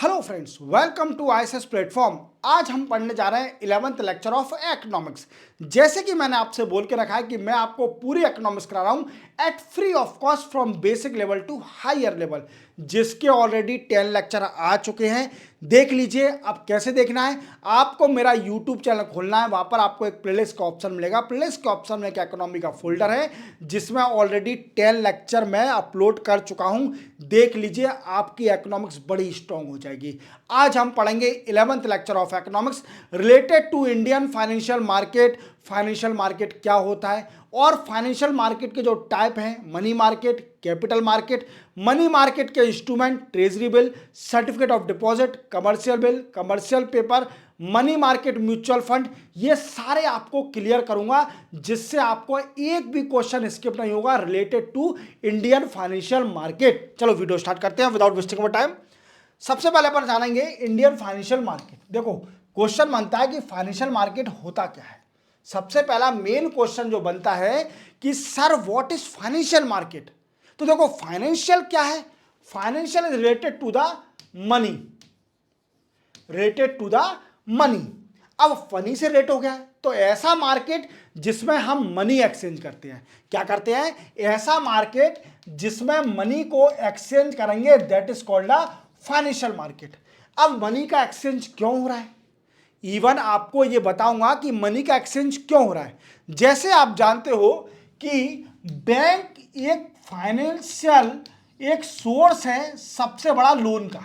Hello friends, welcome to ISS platform. आज हम पढ़ने जा रहे हैं 11th लेक्चर ऑफ इकोनॉमिक्स। जैसे कि मैंने आपसे बोल के रखा है कि मैं आपको पूरी इकोनॉमिक्स करा रहा हूं at free of cost from basic level to higher level, जिसके ऑलरेडी 10 लेक्चर आ चुके हैं। देख लीजिए। अब कैसे देखना है, आपको मेरा यूट्यूब चैनल खोलना है, वहां पर आपको एक प्लेलिस्ट का ऑप्शन मिलेगा। प्लेलिस्ट के ऑप्शन में एक इकोनॉमी का फोल्डर है जिसमें ऑलरेडी 10 लेक्चर मैं अपलोड कर चुका हूं। देख लीजिए, आपकी इकोनॉमिक्स बड़ी स्ट्रांग हो जाएगी। आज हम पढ़ेंगे 11th lecture of economics related to Indian financial market. Financial market क्या होता है और फाइनेंशियल मार्केट के जो टाइप हैं, money market, capital market, money market के instrument, treasury bill, certificate of deposit, commercial bill, commercial paper, money market, mutual fund, ये सारे आपको क्लियर करूंगा जिससे आपको एक भी क्वेश्चन स्किप नहीं होगा related to Indian financial market. चलो वीडियो स्टार्ट करते हैं विदाउट वेस्टिंग ऑफ टाइम। सबसे पहले अपन जानेंगे इंडियन फाइनेंशियल मार्केट। देखो, क्वेश्चन बनता है कि फाइनेंशियल मार्केट होता क्या है। सबसे पहला मेन क्वेश्चन जो बनता है कि sir what is financial market. तो देखो, फाइनेंशियल क्या है? Financial is related to the money, related to the money. अब फनी से रेट हो गया, तो ऐसा मार्केट जिसमें हम मनी एक्सचेंज करते हैं। क्या करते हैं? ऐसा मार्केट जिसमें मनी को एक्सचेंज करेंगे, that is called a financial market. अब मनी का एक्सचेंज क्यों हो रहा है, इवन आपको यह बताऊंगा कि मनी का एक्सचेंज क्यों हो रहा है। जैसे आप जानते हो कि बैंक एक फाइनेंशियल एक सोर्स है सबसे बड़ा लोन का,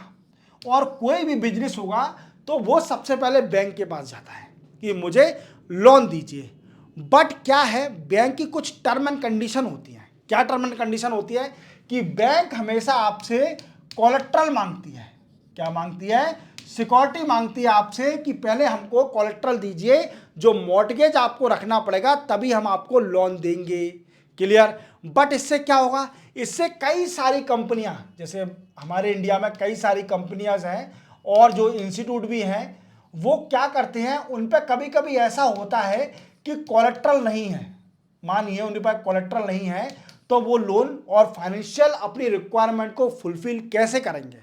और कोई भी बिजनेस होगा तो वो सबसे पहले बैंक के पास जाता है कि मुझे लोन दीजिए। बट क्या है, बैंक की कुछ टर्म एंड कंडीशन होती है। क्या टर्म एंड कंडीशन होती है कि बैंक हमेशा आपसे कोलेट्रल मांगती है। क्या मांगती है? सिक्योरिटी मांगती है आपसे कि पहले हमको कोलेट्रल दीजिए, जो मॉर्टगेज आपको रखना पड़ेगा, तभी हम आपको लोन देंगे। क्लियर? बट इससे क्या होगा, इससे कई सारी कंपनियां, जैसे हमारे इंडिया में कई सारी कंपनियां हैं और जो इंस्टीट्यूट भी हैं, वो क्या करते हैं, उन पर कभी कभी ऐसा होता है कि कोलेट्रल नहीं है। मानिए उनके पास कोलेट्रल नहीं है, तो वो लोन और फाइनेंशियल अपनी रिक्वायरमेंट को फुलफिल कैसे करेंगे,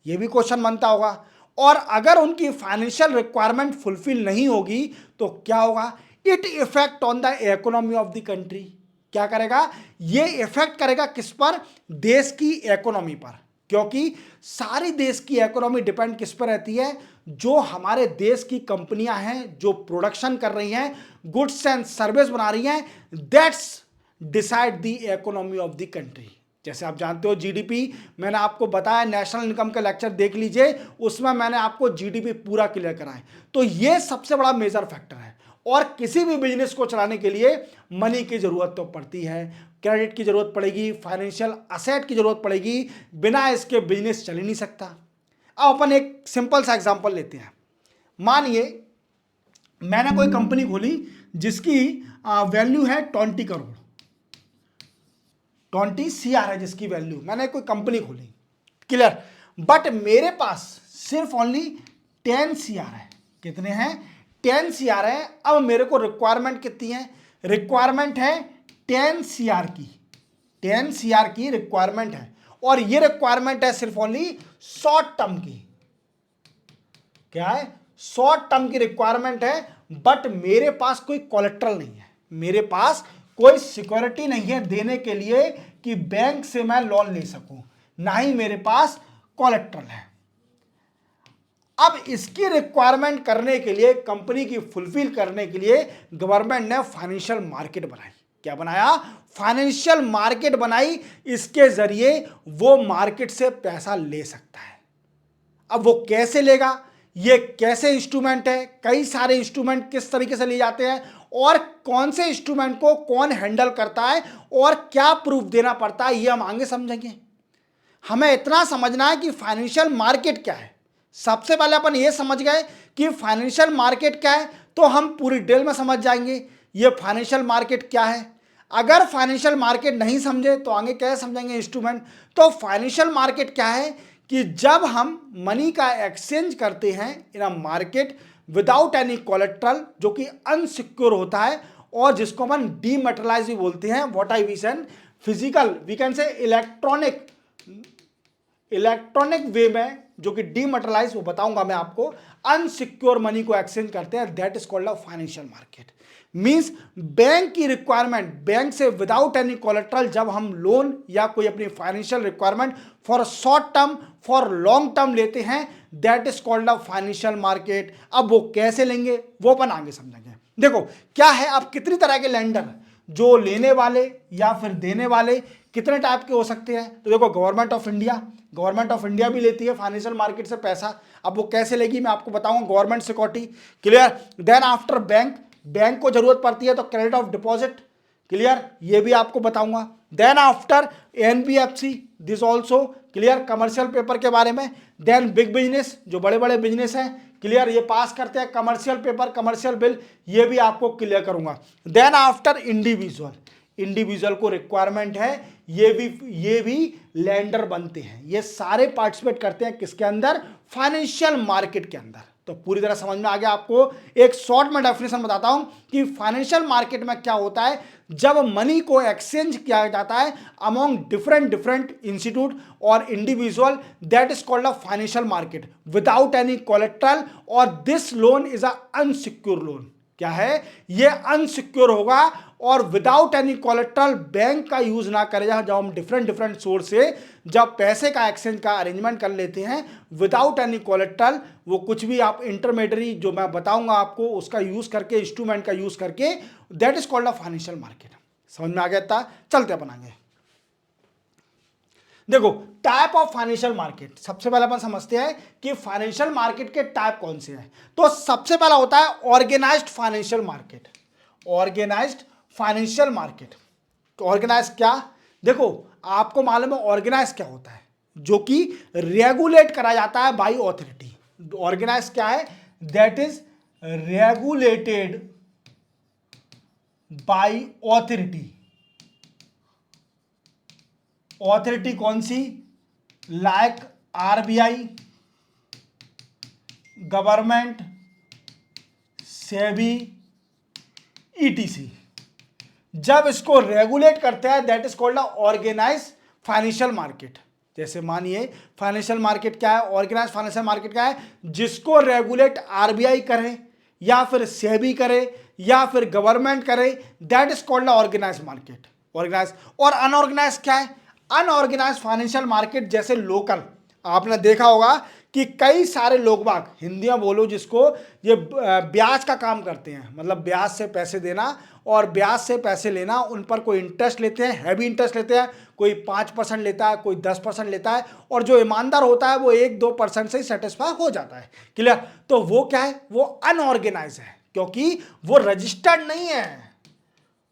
ये भी क्वेश्चन बनता होगा। और अगर उनकी फाइनेंशियल रिक्वायरमेंट फुलफिल नहीं होगी तो क्या होगा? It effect on the economy of the country. क्या करेगा? ये इफेक्ट करेगा किस पर? देश की इकोनॉमी पर। क्योंकि सारी देश की इकोनॉमी डिपेंड किस पर रहती है? जो हमारे देश की कंपनियां हैं, जो प्रोडक्शन कर रही हैं, गुड्स एंड सर्विस बना रही हैं, that's decide the economy of the country. जैसे आप जानते हो जीडीपी, मैंने आपको बताया, नेशनल इनकम का लेक्चर देख लीजिए, उसमें मैंने आपको जीडीपी पूरा क्लियर कराया। तो ये सबसे बड़ा मेजर फैक्टर है। और किसी भी बिजनेस को चलाने के लिए मनी की जरूरत तो पड़ती है, क्रेडिट की जरूरत पड़ेगी, फाइनेंशियल असेट की जरूरत पड़ेगी, बिना इसके बिजनेस चल ही नहीं सकता। अब अपन एक सिंपल सा एग्जांपल लेते हैं। मानिए मैंने कोई कंपनी खोली जिसकी वैल्यू है 20 करोड़, 20 CR है जिसकी वैल्यू, मैंने कोई कंपनी खोली। क्लियर? बट मेरे पास सिर्फ ओनली 10 CR है। कितने हैं? 10 CR है। अब मेरे को रिक्वायरमेंट कितनी है? रिक्वायरमेंट है 10 CR की, 10 CR की रिक्वायरमेंट है। और ये रिक्वायरमेंट है सिर्फ ओनली शॉर्ट टर्म की। क्या है? शॉर्ट टर्म की रिक्वायरमेंट है। बट मेरे पास कोई कोलेट्रल नहीं है, मेरे पास कोई सिक्योरिटी नहीं है देने के लिए कि बैंक से मैं लोन ले सकूं, ना ही मेरे पास कोलेट्रल है। अब इसकी रिक्वायरमेंट करने के लिए, कंपनी की फुलफिल करने के लिए गवर्नमेंट ने फाइनेंशियल मार्केट बनाई। क्या बनाया? फाइनेंशियल मार्केट बनाई। इसके जरिए वो मार्केट से पैसा ले सकता है। अब वो कैसे लेगा, ये कैसे इंस्ट्रूमेंट है, कई सारे इंस्ट्रूमेंट किस तरीके से लिए जाते हैं, और कौन से इंस्ट्रूमेंट को कौन हैंडल करता है, और क्या प्रूफ देना पड़ता है, ये हम आगे समझेंगे। हमें इतना समझना है कि फाइनेंशियल मार्केट क्या है। सबसे पहले अपन ये समझ गए कि फाइनेंशियल मार्केट क्या है, तो हम पूरी डिटेल में समझ जाएंगे ये फाइनेंशियल मार्केट क्या है। अगर फाइनेंशियल मार्केट नहीं समझे तो आगे कैसे समझेंगे इंस्ट्रूमेंट। तो फाइनेंशियल मार्केट क्या है कि जब हम मनी का एक्सचेंज करते हैं in a market without any collateral, जो कि अनसिक्योर होता है, और जिसको हम डीमेटेरियलाइज भी बोलते हैं, what I vision physical, we can say electronic way में जो कि डीमटेरियलाइज, वो बताऊंगा मैं आपको, अनसिक्योर मनी को एक्सचेंज करते हैं, that is called a financial market. Means bank की रिक्वायरमेंट, बैंक से विदाउट एनी कोलेट्रल जब हम लोन या कोई अपनी financial requirement for short term for long term लेते हैं, that is called a financial market. अब वो कैसे लेंगे वो अपन आगे समझेंगे। देखो क्या है, अब कितनी तरह के लेंडर, जो लेने वाले या फिर देने वाले, कितने टाइप के हो सकते हैं। तो देखो गवर्नमेंट ऑफ इंडिया भी लेती है फाइनेंशियल मार्केट से पैसा। अब वो कैसे लेगी मैं आपको बताऊंगा, government security, clear. Then after bank को जरूरत पड़ती है तो क्रेडिट ऑफ डिपॉजिट, क्लियर, ये भी आपको बताऊंगा। Then after NBFC, this also clear, commercial paper के बारे में। देन बिग बिजनेस, जो बड़े बड़े बिजनेस हैं, क्लियर, ये पास करते हैं कमर्शियल पेपर, कमर्शियल बिल, ये भी आपको क्लियर करूंगा। देन आफ्टर इंडिविजुअल को रिक्वायरमेंट है, ये भी लेंडर बनते हैं। ये सारे पार्टिसिपेट करते हैं किसके अंदर, फाइनेंशियल मार्केट के अंदर। तो पूरी तरह समझ में आ गया आपको। एक शॉर्ट में डेफिनेशन बताता हूं कि फाइनेंशियल मार्केट में क्या होता है, जब मनी को एक्सचेंज किया जाता है अमॉन्ग डिफरेंट इंस्टीट्यूट और individual, that is called a financial market without any collateral, और this loan is a unsecure loan. क्या है, ये अनसिक्योर होगा और विदाउट एनी कोलेट्रल, बैंक का यूज ना करें। जब हम डिफरेंट सोर्स से जब पैसे का एक्सचेंज का अरेंजमेंट कर लेते हैं विदाउट एनी कोलेट्रल, वो कुछ भी आप इंटरमीडियरी जो मैं बताऊंगा आपको उसका यूज करके, इंस्ट्रूमेंट का यूज करके, that is called a financial market. समझ में आ गया था, चलते अपन आगे। देखो टाइप ऑफ फाइनेंशियल मार्केट, सबसे पहले अपन समझते हैं कि फाइनेंशियल मार्केट के टाइप कौन से हैं। तो सबसे पहला होता है organized financial market. Organized financial market, तो ऑर्गेनाइज क्या, देखो आपको मालूम है ऑर्गेनाइज क्या होता है, जो कि रेगुलेट करा जाता है बाय ऑथोरिटी। ऑर्गेनाइज क्या है, that is regulated by authority. Authority कौन सी, like RBI, government, SEBI, etc. जब इसको रेगुलेट करते हैं that is called organize financial market. जैसे मानिए फाइनेंशियल मार्केट क्या है, ऑर्गेनाइज फाइनेंशियल मार्केट क्या है, जिसको रेगुलेट आरबीआई करे या फिर सेबी करे या फिर गवर्नमेंट करे, that is called organize market. Organize. और अनऑर्गेनाइज क्या है, अनऑर्गेनाइज फाइनेंशियल मार्केट जैसे लोकल, आपने देखा होगा कि कई सारे लोग बाग, हिंदी में बोलो जिसको, ये ब्याज का काम करते हैं, मतलब ब्याज से पैसे देना और ब्याज से पैसे लेना, उन पर कोई इंटरेस्ट लेते हैं, हैवी इंटरेस्ट लेते हैं, कोई 5% लेता है, कोई 10% लेता है, और जो ईमानदार होता है वो 1-2% से ही सेटिस्फाई हो जाता है, क्लियर। तो वो क्या है, वो अनऑर्गेनाइज है, क्योंकि वो रजिस्टर्ड नहीं है,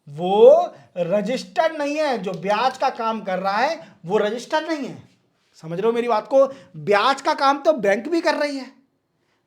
वो रजिस्टर्ड नहीं है, जो ब्याज का काम कर रहा है वो रजिस्टर्ड नहीं है। समझ रहे हो मेरी बात को, ब्याज का काम तो बैंक भी कर रही है,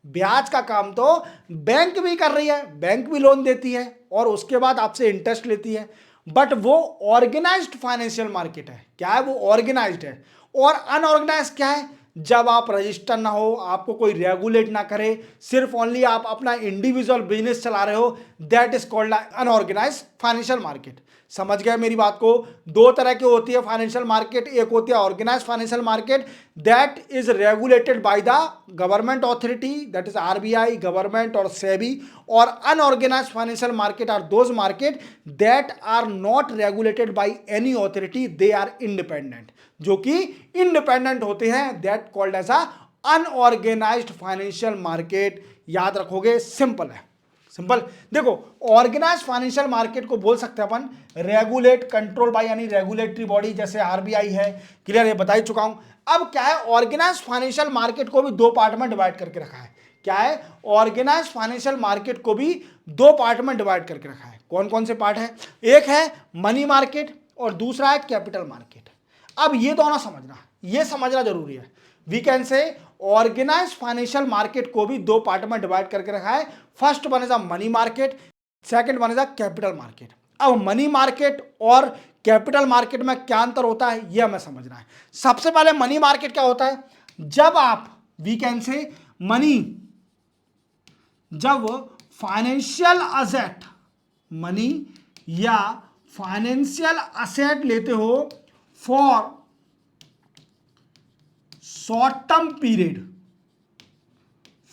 ब्याज का काम तो बैंक भी कर रही है, बैंक भी लोन देती है और उसके बाद आपसे इंटरेस्ट लेती है, बट वो ऑर्गेनाइज्ड फाइनेंशियल मार्केट है। क्या है, वो ऑर्गेनाइज्ड है। और अनऑर्गेनाइज्ड क्या है, जब आप रजिस्टर ना हो, आपको कोई रेगुलेट ना करे, सिर्फ ओनली आप अपना इंडिविजुअल बिजनेस चला रहे हो, that is called unorganised financial market. समझ गए मेरी बात को, दो तरह की होती है फाइनेंशियल मार्केट, एक होती है organized financial market that is regulated by the government authority, that is RBI, government और सेबी। और unorganized financial market are those market that are not regulated by any authority, they are independent, जो कि independent होते हैं, that called as a unorganized financial market. याद रखोगे, simple है, simple. देखो ऑर्गेनाइज्ड फाइनेंशियल मार्केट को बोल सकते हैं अपन रेगुलेट कंट्रोल बाय यानी रेगुलेटरी बॉडी, जैसे आरबीआई है, क्लियर, ये बता ही चुका हूं। अब क्या है, ऑर्गेनाइज्ड फाइनेंशियल मार्केट को भी दो पार्ट में डिवाइड करके रखा है। क्या है, ऑर्गेनाइज्ड फाइनेंशियल मार्केट को भी दो पार्ट में डिवाइड करके रखा है। कौन कौन से पार्ट है, एक है मनी मार्केट और दूसरा है कैपिटल मार्केट। अब ये दोनों समझना, ये समझना जरूरी है। We can say organized financial market को भी दो पार्ट में डिवाइड करके रखा है। First one is a money market, second one is a capital market. अब मनी मार्केट और कैपिटल मार्केट में क्या अंतर होता है यह हमें समझना है। सबसे पहले मनी मार्केट क्या होता है, जब आप, वी कैन से मनी, जब फाइनेंशियल असेट, मनी या फाइनेंशियल असेट लेते हो for short term period,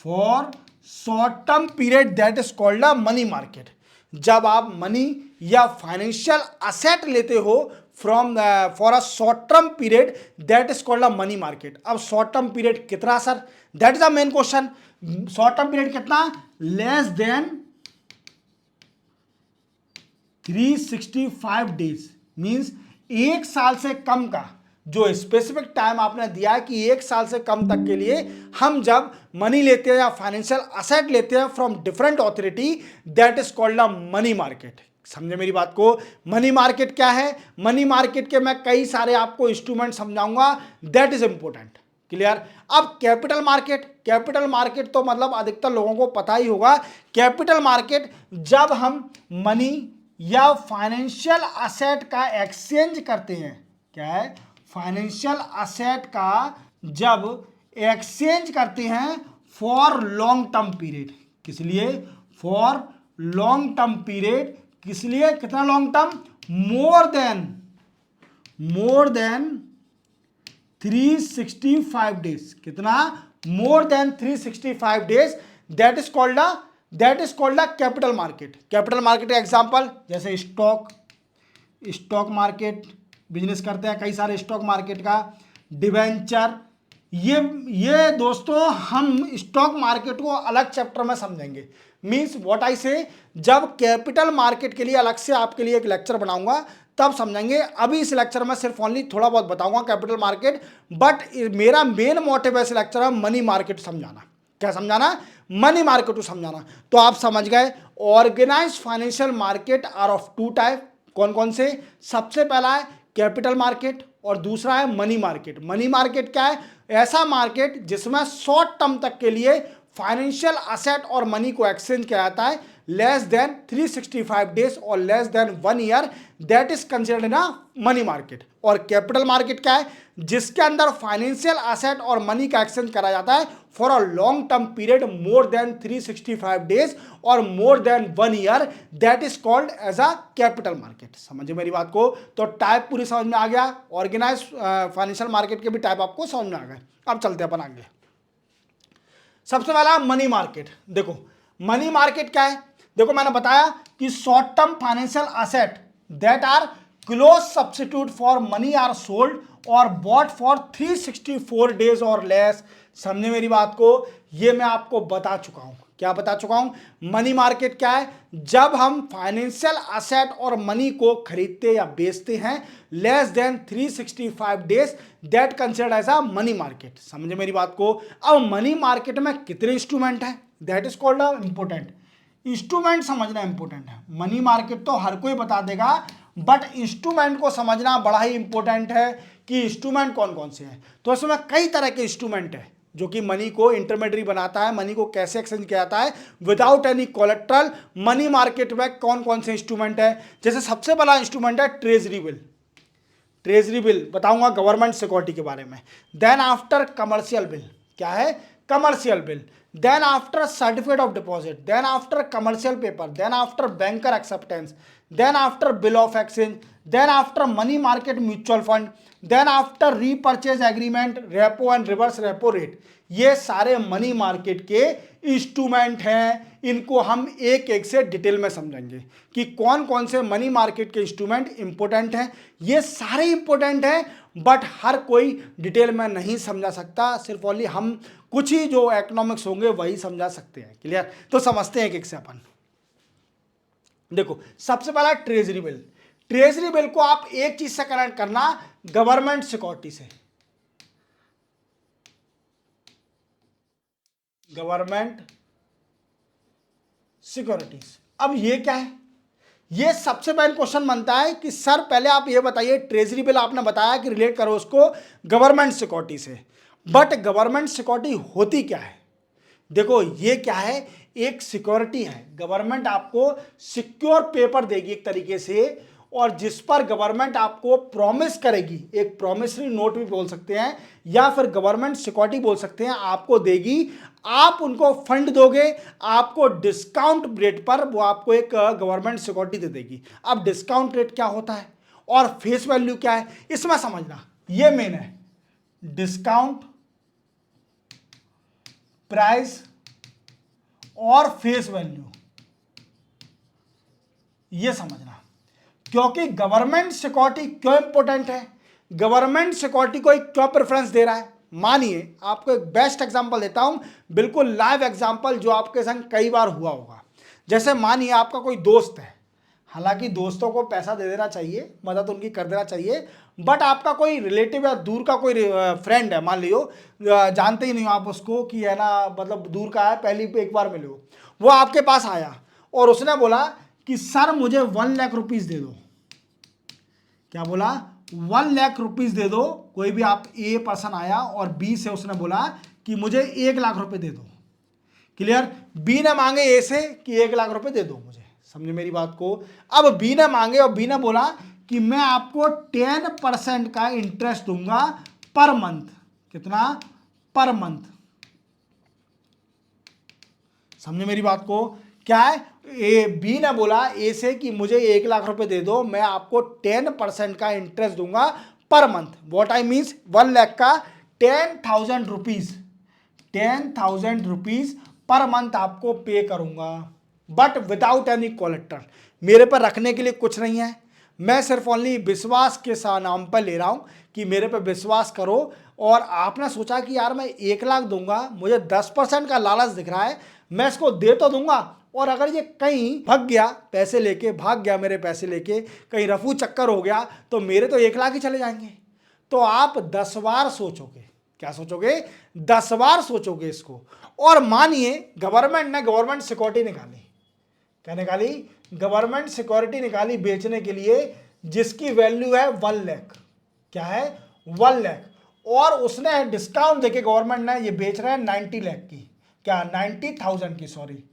for short term period that is called a money market. जब आप मनी या फाइनेंशियल असेट लेते हो from for a short term period that is called a money market. अब short term period कितना sir, that is a main question. Short term period कितना, less than 365 days, means एक साल से कम का जो स्पेसिफिक टाइम आपने दिया है कि एक साल से कम तक के लिए हम जब मनी लेते हैं या फाइनेंशियल असेट लेते हैं from different authority that is called a money market. समझे मेरी बात को। मनी मार्केट क्या है, मनी मार्केट के मैं कई सारे आपको इंस्ट्रूमेंट समझाऊंगा, दैट इज इंपॉर्टेंट। क्लियर। अब कैपिटल मार्केट, कैपिटल मार्केट तो मतलब अधिकतर लोगों को पता ही होगा। कैपिटल मार्केट जब हम मनी या फाइनेंशियल असेट का एक्सचेंज करते हैं, क्या है, फाइनेंशियल असेट का जब एक्सचेंज करते हैं फॉर लॉन्ग टर्म पीरियड, किस लिए, फॉर लॉन्ग टर्म पीरियड, किस लिए, कितना long term, more than 365 days, कितना, more than 365 days, that is called a capital market. Capital market का एग्जांपल जैसे स्टॉक मार्केट बिजनेस करते हैं, कई सारे स्टॉक मार्केट का, डिवेंचर, ये दोस्तों हम स्टॉक मार्केट को अलग चैप्टर में समझेंगे। मींस व्हाट आई से, जब कैपिटल मार्केट के लिए अलग से आपके लिए एक लेक्चर बनाऊंगा तब समझेंगे। अभी इस लेक्चर में सिर्फ ओनली थोड़ा बहुत बताऊंगा कैपिटल मार्केट, बट मेरा मेन मोटिव है इस लेक्चर में मनी मार्केट समझाना। क्या समझाना, मनी मार्केट को समझाना। तो आप समझ गए, organized financial market are of two type, कौन कौन से, सबसे पहला है कैपिटल मार्केट और दूसरा है मनी मार्केट। मनी मार्केट क्या है, ऐसा मार्केट जिसमें शॉर्ट टर्म तक के लिए फाइनेंशियल असेट और मनी को एक्सचेंज किया जाता है लेस देन 365 डेज और less than 1 year, that is considered in a money market. और कैपिटल मार्केट क्या है, जिसके अंदर फाइनेंशियल असेट और मनी का एक्सचेंज करा जाता है for a long term period more than 365 days और more than 1 year, that is called as a capital market. समझे मेरी बात को। तो टाइप पूरी समझ में आ गया, ऑर्गेनाइज फाइनेंशियल मार्केट के भी टाइप आपको समझ में आ गए। अब चलते हैं अपन आगे। सबसे पहला मनी मार्केट। देखो मनी मार्केट क्या है, देखो मैंने बताया कि short term financial asset that are close substitute for money are sold और बॉट फॉर 364 डेज और लेस। समझे मेरी बात को, ये मैं आपको बता चुका हूं। क्या बता चुका हूं, मनी मार्केट क्या है, जब हम फाइनेंशियल असेट और मनी को खरीदते या बेचते हैं less than 365 days, that considered as a money market. समझे मेरी बात को। अब मनी मार्केट में कितने इंस्ट्रूमेंट हैं, that is called a important. Instrument समझना इंपॉर्टेंट है। मनी मार्केट तो हर कोई बता देगा, बट इंस्ट्रूमेंट को समझना बड़ा ही इंपॉर्टेंट है कि इंस्ट्रूमेंट कौन कौन से हैं। तो इसमें कई तरह के इंस्ट्रूमेंट है जो कि मनी को इंटरमीडिएट बनाता है, मनी को कैसे एक्सचेंज किया जाता है without any collateral. Money market में कौन कौन से इंस्ट्रूमेंट है, जैसे सबसे बड़ा इंस्ट्रूमेंट है ट्रेजरी बिल। ट्रेजरी बिल बताऊंगा गवर्नमेंट सिक्योरिटी के बारे में। देन आफ्टर कमर्शियल बिल, क्या है, commercial bill. Then after certificate of deposit, then after commercial paper, then after banker acceptance, then after bill of exchange, then after money market mutual fund, then after repurchase agreement, repo and reverse repo rate. ये सारे money market के instrument हैं। इनको हम एक एक से detail में समझेंगे कि कौन कौन से मनी मार्केट के इंस्ट्रूमेंट इंपॉर्टेंट हैं। ये सारे इंपॉर्टेंट हैं, बट हर कोई डिटेल में नहीं समझा सकता, सिर्फ ओनली हम कुछ ही जो इकोनॉमिक्स होंगे वही समझा सकते हैं। क्लियर। तो समझते हैं एक एक से अपन। देखो सबसे पहला ट्रेजरी बिल। ट्रेजरी बिल को आप एक चीज से कनेक्ट करना, गवर्नमेंट सिक्योरिटी से। Government securities. अब ये क्या है, ये सबसे पहले क्वेश्चन बनता है कि सर पहले आप ये बताइए, ट्रेजरी बिल आपने बताया कि रिलेट करो उसको गवर्नमेंट सिक्योरिटी से, बट गवर्नमेंट सिक्योरिटी होती क्या है। देखो ये क्या है, एक सिक्योरिटी है। गवर्नमेंट आपको सिक्योर पेपर देगी एक तरीके से, और जिस पर गवर्नमेंट आपको प्रॉमिस करेगी, एक प्रॉमिसरी नोट भी बोल सकते हैं या फिर गवर्नमेंट सिक्योरिटी बोल सकते हैं, आपको देगी। आप उनको फंड दोगे, आपको डिस्काउंट रेट पर वो आपको एक गवर्नमेंट सिक्योरिटी दे देगी। अब डिस्काउंट रेट क्या होता है और फेस वैल्यू क्या है, इसमें समझना, ये मेन है। डिस्काउंट प्राइस और फेस वैल्यू, ये समझना। क्योंकि गवर्नमेंट सिक्योरिटी क्यों इंपॉर्टेंट है, गवर्नमेंट सिक्योरिटी को क्यों प्रेफरेंस दे रहा है। मानिए आपको एक बेस्ट एग्जांपल देता हूं, बिल्कुल लाइव एग्जांपल जो आपके संग कई बार हुआ होगा। जैसे मानिए आपका कोई दोस्त है, हालांकि दोस्तों को पैसा दे देना चाहिए, मदद उनकी कर देना चाहिए, बट आपका कोई रिलेटिव या दूर का कोई फ्रेंड है, मान लियो जानते ही नहीं हो आप उसको, कि है ना मतलब दूर का है, पहली एक बार मिले हो, वो आपके पास आया और उसने बोला कि सर मुझे 1 लाख रुपीस दे दो। क्या बोला? 1 लाख रुपीस दे दो। कोई भी आप ए पर्सन आया और बी से उसने बोला कि मुझे 1 लाख रुपए दे दो। क्लियर? बी ने मांगे ए से कि 1 लाख रुपए दे दो मुझे, समझे मेरी बात को। अब बी ने मांगे और बी ने बोला कि मैं आपको 10% का इंटरेस्ट दूंगा पर मंथ। कितना? Per month. समझे मेरी बात को? क्या है? बी ने बोला ए से कि मुझे 1 लाख रुपए दे दो, मैं आपको 10% का इंटरेस्ट दूंगा per month. What I means 1 lakh का 10,000 रुपीज, 10,000 रुपीज पर मंथ आपको पे करूंगा, बट विदाउट एनी कोलेक्टर। मेरे पर रखने के लिए कुछ नहीं है, मैं सिर्फ ओनली विश्वास के नाम पर ले रहा हूं कि मेरे पे विश्वास करो। और आपने सोचा कि यार मैं 1 लाख दूंगा, मुझे 10% का लालच दिख रहा है, मैं इसको दे तो दूंगा, और अगर ये कहीं भाग गया, पैसे लेके भाग गया, मेरे पैसे लेके कहीं रफू चक्कर हो गया, तो मेरे तो 1 लाख ही चले जाएंगे। तो आप 10 बार सोचोगे। क्या सोचोगे? 10 बार सोचोगे इसको। और मानिए गवर्नमेंट ने गवर्नमेंट सिक्योरिटी निकाली। क्या निकाली? गवर्नमेंट सिक्योरिटी निकाली बेचने के लिए, जिसकी वैल्यू है 1 लाख। क्या है? 1 लाख। और उसने डिस्काउंट देके गवर्नमेंट ने ये बेच रहे हैं 90 लाख की, क्या 90,000 की, सॉरी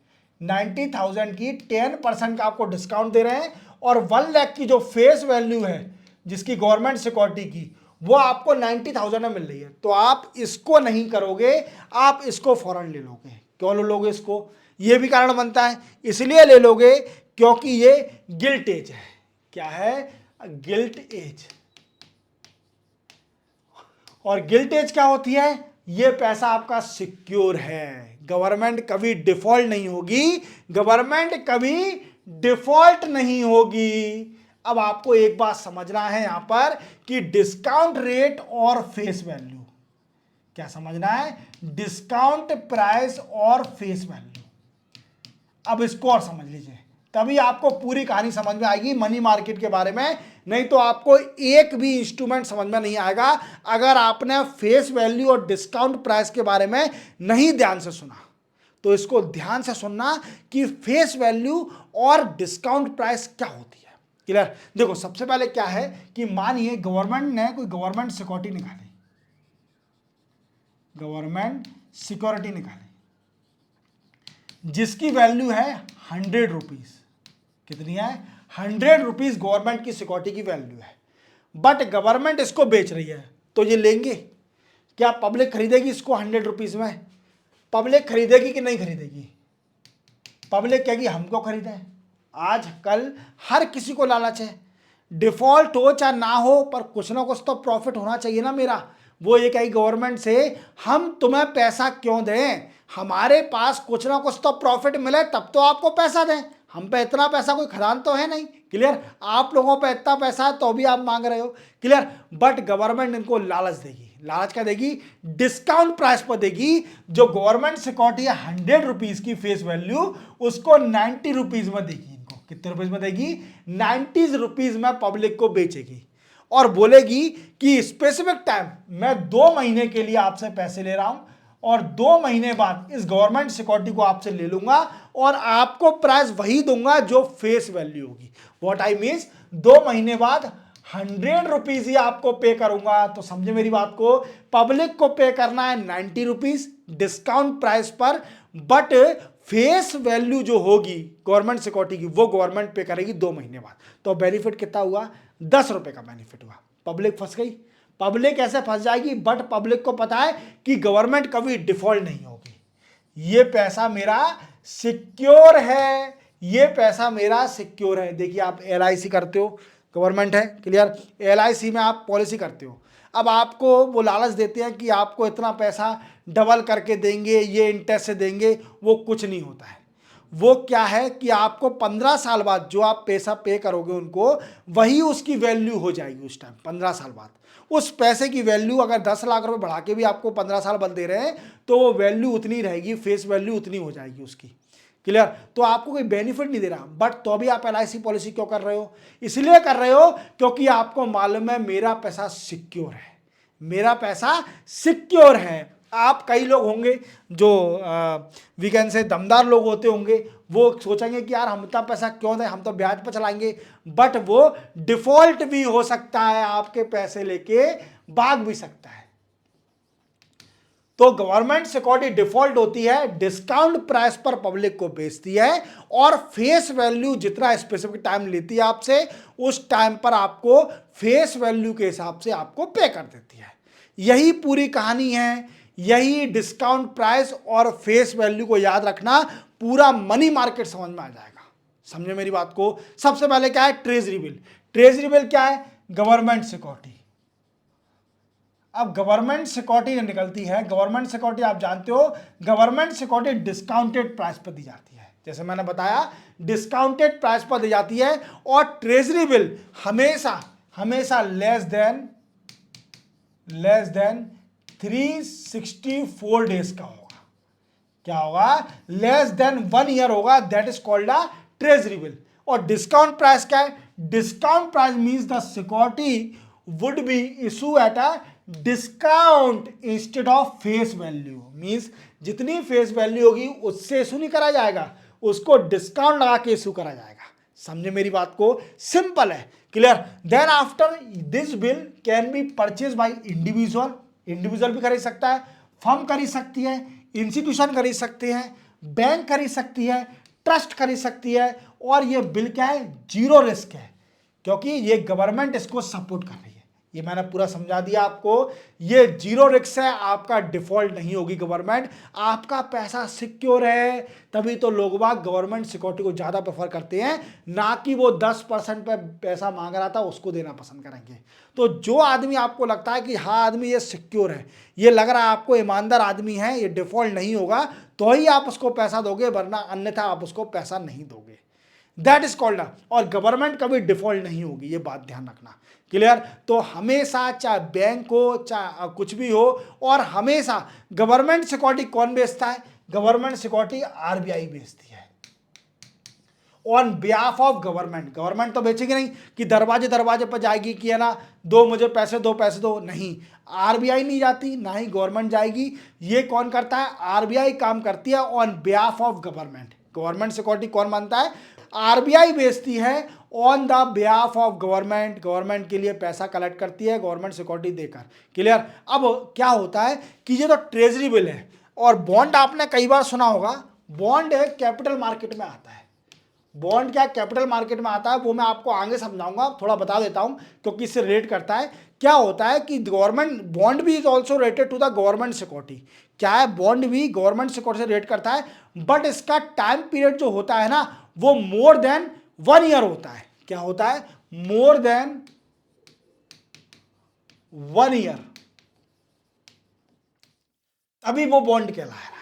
90,000 की 10% का आपको डिस्काउंट दे रहे हैं। और 1 लाख की जो फेस वैल्यू है जिसकी गवर्नमेंट सिक्योरिटी की, वो आपको 90,000 में मिल रही है। तो आप इसको नहीं करोगे, आप इसको फौरन ले लोगे। क्यों ले लोगे इसको? ये भी कारण बनता है, इसलिए ले लोगे क्योंकि ये गिल्ट एज है। क्या है? Gilt edge. और गिल्ट एज क्या होती है? ये पैसा आपका सिक्योर है, गवर्नमेंट कभी डिफॉल्ट नहीं होगी, गवर्नमेंट कभी डिफॉल्ट नहीं होगी। अब आपको एक बात समझना है यहां पर कि डिस्काउंट रेट और फेस वैल्यू। क्या समझना है? डिस्काउंट प्राइस और फेस वैल्यू। अब इसको और समझ लीजिए, तभी आपको पूरी कहानी समझ में आएगी मनी मार्केट के बारे में। नहीं तो आपको एक भी इंस्ट्रूमेंट समझ में नहीं आएगा अगर आपने फेस वैल्यू और डिस्काउंट प्राइस के बारे में नहीं ध्यान से सुना। तो इसको ध्यान से सुनना कि फेस वैल्यू और डिस्काउंट प्राइस क्या होती है। क्लियर? देखो सबसे पहले क्या है कि मानिए गवर्नमेंट ने कोई गवर्नमेंट सिक्योरिटी निकाली, गवर्नमेंट सिक्योरिटी निकाली जिसकी वैल्यू है 100 रुपीज। कितनी है? 100 रुपीज गवर्नमेंट की सिक्योरिटी की वैल्यू है, बट गवर्नमेंट इसको बेच रही है। तो ये लेंगे क्या? पब्लिक खरीदेगी इसको 100 रुपीज में? पब्लिक खरीदेगी कि नहीं खरीदेगी? पब्लिक कहेगी हमको खरीदे। आज कल हर किसी को लालच है, डिफॉल्ट हो चाहे ना हो, पर कुछ ना कुछ तो प्रॉफिट होना चाहिए ना मेरा। वो ये कही गवर्नमेंट से, हम तुम्हें पैसा क्यों दें, हमारे पास कुछ ना कुछ तो प्रॉफिट मिले तब तो आपको पैसा दें, हम पे इतना पैसा कोई खदान तो है नहीं। क्लियर? आप लोगों पे इतना पैसा है तो भी आप मांग रहे हो। क्लियर? बट गवर्नमेंट इनको लालच देगी। लालच क्या देगी? डिस्काउंट प्राइस पर देगी। जो गवर्नमेंट सिक्योरिटी है 100 रुपीज की फेस वैल्यू, उसको 90 रुपीज में देगी। इनको कितने रुपीज में देगी? 90 रुपीज में पब्लिक को बेचेगी और बोलेगी कि स्पेसिफिक टाइम मैं 2 महीने के लिए आपसे पैसे ले रहा हूं और 2 महीने बाद इस गवर्नमेंट सिक्योरिटी को आपसे ले लूंगा और आपको प्राइस वही दूंगा जो फेस वैल्यू होगी। व्हाट आई मीन्स 2 महीने बाद 100 रुपीज ही आपको पे करूंगा। तो समझे मेरी बात को? पब्लिक को पे करना है 90 रुपीज डिस्काउंट प्राइस पर, बट फेस वैल्यू जो होगी गवर्नमेंट सिक्योरिटी की वो गवर्नमेंट पे करेगी 2 महीने बाद। तो बेनिफिट कितना हुआ? 10 रुपए का बेनिफिट हुआ। पब्लिक फंस गई। पब्लिक ऐसे फंस जाएगी, बट पब्लिक को पता है कि गवर्नमेंट कभी डिफॉल्ट नहीं होगी, ये पैसा मेरा सिक्योर है, ये पैसा मेरा सिक्योर है। देखिए आप LIC करते हो, गवर्नमेंट है। क्लियर? LIC में आप पॉलिसी करते हो, अब आपको वो लालच देते हैं कि आपको इतना पैसा डबल करके देंगे, ये इंटरेस्ट से देंगे, वो कुछ नहीं होता है। वो क्या है कि आपको 15 साल बाद जो आप पैसा पे करोगे उनको, वही उसकी वैल्यू हो जाएगी उस टाइम 15 साल बाद। उस पैसे की वैल्यू अगर 10 लाख रुपए बढ़ा के भी आपको 15 साल बाद दे रहे हैं तो वो वैल्यू उतनी रहेगी, फेस वैल्यू उतनी हो जाएगी उसकी। क्लियर? तो आपको कोई बेनिफिट नहीं दे रहा, बट तो भी आप LIC पॉलिसी क्यों कर रहे हो? इसलिए कर रहे हो क्योंकि आपको मालूम है मेरा पैसा सिक्योर है, मेरा पैसा सिक्योर है। आप कई लोग होंगे जो वीकेंड से दमदार लोग होते होंगे, वो सोचेंगे कि यार हम इतना पैसा क्यों दें, हम तो ब्याज पर चलाएंगे, बट वो डिफॉल्ट भी हो सकता है, आपके पैसे लेके भाग भी सकता है। तो गवर्नमेंट सिक्योरिटी डिफॉल्ट होती है, डिस्काउंट प्राइस पर पब्लिक को बेचती है और फेस वैल्यू जितना स्पेसिफिक टाइम लेती है आपसे, उस टाइम पर आपको फेस वैल्यू के हिसाब से आपको पे कर देती है। यही पूरी कहानी है, यही डिस्काउंट प्राइस और फेस वैल्यू को याद रखना, पूरा मनी मार्केट समझ में आ जाएगा। समझे मेरी बात को? सबसे पहले क्या है? Treasury bill. ट्रेजरी बिल क्या है? Government security. अब गवर्नमेंट सिक्योरिटी निकलती है, गवर्नमेंट सिक्योरिटी आप जानते हो, गवर्नमेंट सिक्योरिटी डिस्काउंटेड प्राइस पर दी जाती है, जैसे मैंने बताया डिस्काउंटेड प्राइस पर दी जाती है। और ट्रेजरी बिल हमेशा हमेशा लेस देन 364 डेज का होगा। क्या होगा? लेस देन 1 ईयर होगा, that is called a treasury bill. और डिस्काउंट प्राइस क्या है? Discount price means the security would be issue at a discount instead of face value. Means जितनी फेस वैल्यू होगी उससे इशू नहीं करा जाएगा, उसको डिस्काउंट लगा के इशू करा जाएगा। समझे मेरी बात को? सिंपल है। Clear? Then after this bill can be purchase by individual भी खरीद सकता है, फर्म खरीद सकती है, इंस्टीट्यूशन खरीद सकते हैं, बैंक खरीद सकती है, ट्रस्ट खरीद सकती है। और ये बिल क्या है? जीरो रिस्क है, क्योंकि ये गवर्नमेंट इसको सपोर्ट कर रही है। ये मैंने पूरा समझा दिया आपको। ये जीरो रिस्क है, आपका डिफॉल्ट नहीं होगी गवर्नमेंट, आपका पैसा सिक्योर है। तभी तो लोग बाग गवर्नमेंट सिक्योरिटी को ज़्यादा प्रेफर करते हैं, ना कि वो 10% पे पैसा मांग रहा था उसको देना पसंद करेंगे। तो जो आदमी आपको लगता है कि हाँ आदमी ये सिक्योर है, ये लग रहा है आपको ईमानदार आदमी है, ये डिफॉल्ट नहीं होगा, तो ही आप उसको पैसा दोगे, वरना अन्यथा आप उसको पैसा नहीं दोगे। That is called. और गवर्नमेंट कभी डिफॉल्ट नहीं होगी, ये बात ध्यान रखना। क्लियर? तो हमेशा चाहे बैंक हो चाहे कुछ भी हो, और हमेशा गवर्नमेंट सिक्योरिटी कौन बेचता है? गवर्नमेंट सिक्योरिटी RBI बेचती है on behalf of government. Government तो बेचेगी नहीं कि दरवाजे दरवाजे पर जाएगी कि है ना दो मुझे पैसे दो, नहीं। RBI नहीं जाती, ना ही गवर्नमेंट जाएगी। ये कौन करता है? RBI काम करती है on behalf of government. Government security कौन मानता है? RBI बेचती है on the behalf of government, government के लिए पैसा कलेक्ट करती है गवर्नमेंट सिक्योरिटी देकर। क्लियर? अब क्या होता है कि ये तो ट्रेजरी बिल है, और बॉन्ड आपने कई बार सुना होगा, बॉन्ड कैपिटल मार्केट में आता है। बॉन्ड क्या कैपिटल मार्केट में आता है, वो मैं आपको आगे समझाऊंगा, थोड़ा बता देता हूं क्योंकि इससे रेट करता है। क्या होता है कि गवर्नमेंट बॉन्ड भी is also rated to the government security. क्या है? बॉन्ड भी गवर्नमेंट सिक्योरिटी से रेट करता है, बट इसका टाइम पीरियड जो होता है ना, वो मोर देन 1 ईयर होता है। क्या होता है? मोर देन 1 ईयर, तभी वो बॉन्ड कहला है,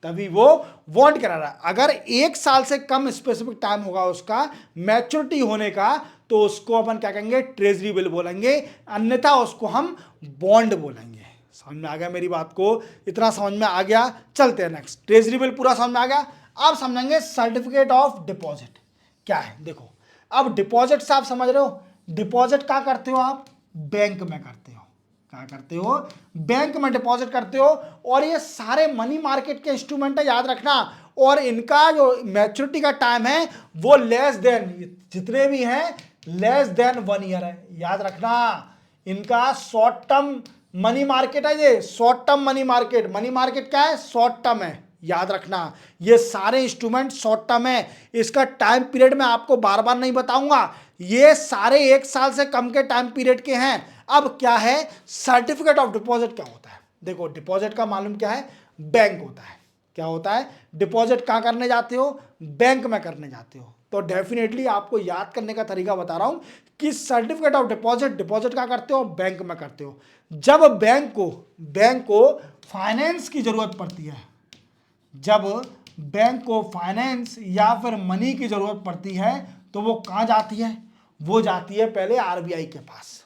तभी वो बॉन्ड करा रहा है। अगर 1 साल से कम स्पेसिफिक टाइम होगा उसका मैच्योरिटी होने का, तो उसको अपन क्या कहेंगे? ट्रेजरी बिल बोलेंगे, अन्यथा उसको हम बॉन्ड बोलेंगे। समझ में आ गया मेरी बात को? इतना समझ में आ गया? चलते हैं नेक्स्ट। ट्रेजरी बिल पूरा समझ में आ गया। अब समझेंगे सर्टिफिकेट ऑफ डिपॉजिट क्या है। देखो, अब डिपॉजिट से आप समझ रहे हो, डिपॉजिट क्या करते हो आप? बैंक में करते हो। क्या करते हो? बैंक में डिपॉजिट करते हो। और ये सारे मनी मार्केट के इंस्ट्रूमेंट है, याद रखना। और इनका जो मैच्योरिटी का टाइम है वो लेस देन, जितने भी हैं लेस देन 1 ईयर है, याद रखना। इनका शॉर्ट टर्म मनी मार्केट है, ये short term money market. Money market क्या है? शॉर्ट टर्म है, याद रखना। ये सारे इंस्ट्रूमेंट शॉर्ट टर्म है। इसका टाइम पीरियड मैं आपको बार बार नहीं बताऊंगा, ये सारे 1 साल से कम के टाइम पीरियड के हैं। अब क्या है सर्टिफिकेट ऑफ डिपॉजिट क्या होता है? देखो, डिपॉजिट का मालूम क्या है? बैंक होता है। क्या होता है, डिपॉजिट कहाँ करने जाते हो, बैंक में करने जाते हो। तो डेफिनेटली आपको याद करने का तरीका बता रहा हूं कि सर्टिफिकेट ऑफ डिपॉजिट, डिपॉजिट कहाँ करते हो, बैंक में करते हो। जब बैंक को फाइनेंस की जरूरत पड़ती है, जब बैंक को फाइनेंस या फिर मनी की जरूरत पड़ती है तो वो कहाँ जाती है, वो जाती है पहले आरबीआई के पास।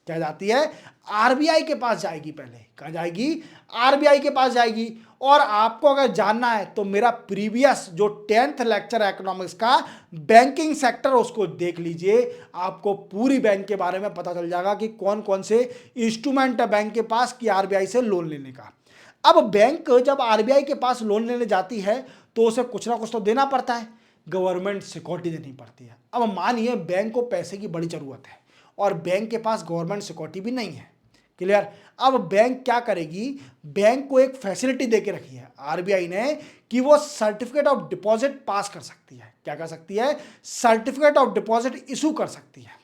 क्या जाती है, आरबीआई के पास जाएगी। पहले कहाँ जाएगी, आरबीआई के पास जाएगी। और आपको अगर जानना है तो मेरा प्रीवियस जो 10th लेक्चर है इकोनॉमिक्स का, बैंकिंग सेक्टर, उसको देख लीजिए। आपको पूरी बैंक के बारे में पता चल जाएगा कि कौन कौन से इंस्ट्रूमेंट है बैंक के पास कि आरबीआई से लोन लेने का। अब बैंक जब आरबीआई के पास लोन लेने जाती है तो उसे कुछ ना कुछ तो देना पड़ता है, गवर्नमेंट सिक्योरिटी देनी पड़ती है। अब मानिए बैंक को पैसे की बड़ी जरूरत है और बैंक के पास गवर्नमेंट सिक्योरिटी भी नहीं है। क्लियर। अब बैंक क्या करेगी, बैंक को एक फैसिलिटी देके रखी है आरबीआई ने कि वो सर्टिफिकेट ऑफ डिपॉजिट पास कर सकती है। क्या कर सकती है, सर्टिफिकेट ऑफ डिपॉजिट इशू कर सकती है।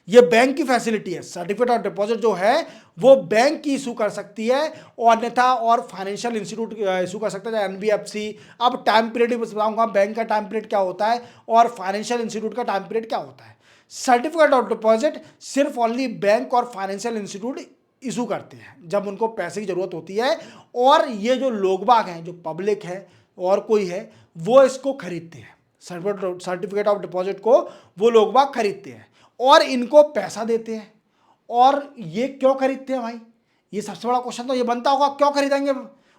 ये बैंक की फैसिलिटी है। सर्टिफिकेट ऑफ डिपॉजिट जो है वो बैंक की इशू कर सकती है, और अन्यथा और फाइनेंशियल इंस्टीट्यूट इशू कर सकता है, एनबीएफसी। अब टाइम पीरियड भी बताऊंगा, बैंक का टाइम पीरियड क्या होता है और फाइनेंशियल इंस्टीट्यूट का टाइम पीरियड क्या होता है। सर्टिफिकेट ऑफ डिपॉजिट सिर्फ ओनली बैंक और फाइनेंशियल इंस्टीट्यूट इशू करते हैं जब उनको पैसे की जरूरत होती है, और ये जो लोग बाग हैं, जो पब्लिक है और कोई है, वो इसको खरीदते हैं। सर्टिफिकेट ऑफ डिपॉजिट को वो लोग बाग खरीदते हैं और इनको पैसा देते हैं। और ये क्यों खरीदते हैं भाई, ये सबसे बड़ा क्वेश्चन तो ये बनता होगा, क्यों खरीदेंगे,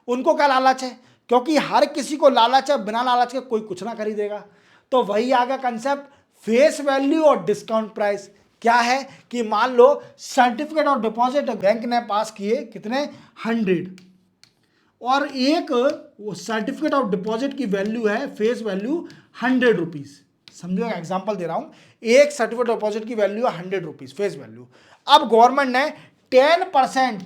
उनको क्या लालच है, क्योंकि हर किसी को लालच है, बिना लालच के कोई कुछ ना खरीदेगा। तो वही आ गया कंसेप्ट, फेस वैल्यू और डिस्काउंट प्राइस। क्या है कि मान लो सर्टिफिकेट ऑफ डिपॉजिट बैंक ने पास किए कितने, 100, और एक सर्टिफिकेट ऑफ डिपॉजिट की वैल्यू है, फेस वैल्यू 100 रुपीज। समझो, एग्जांपल दे रहा हूं, एक सर्टिफिकेट डिपॉजिट की वैल्यू है 100 रुपीज फेस वैल्यू। अब गवर्नमेंट ने 10%,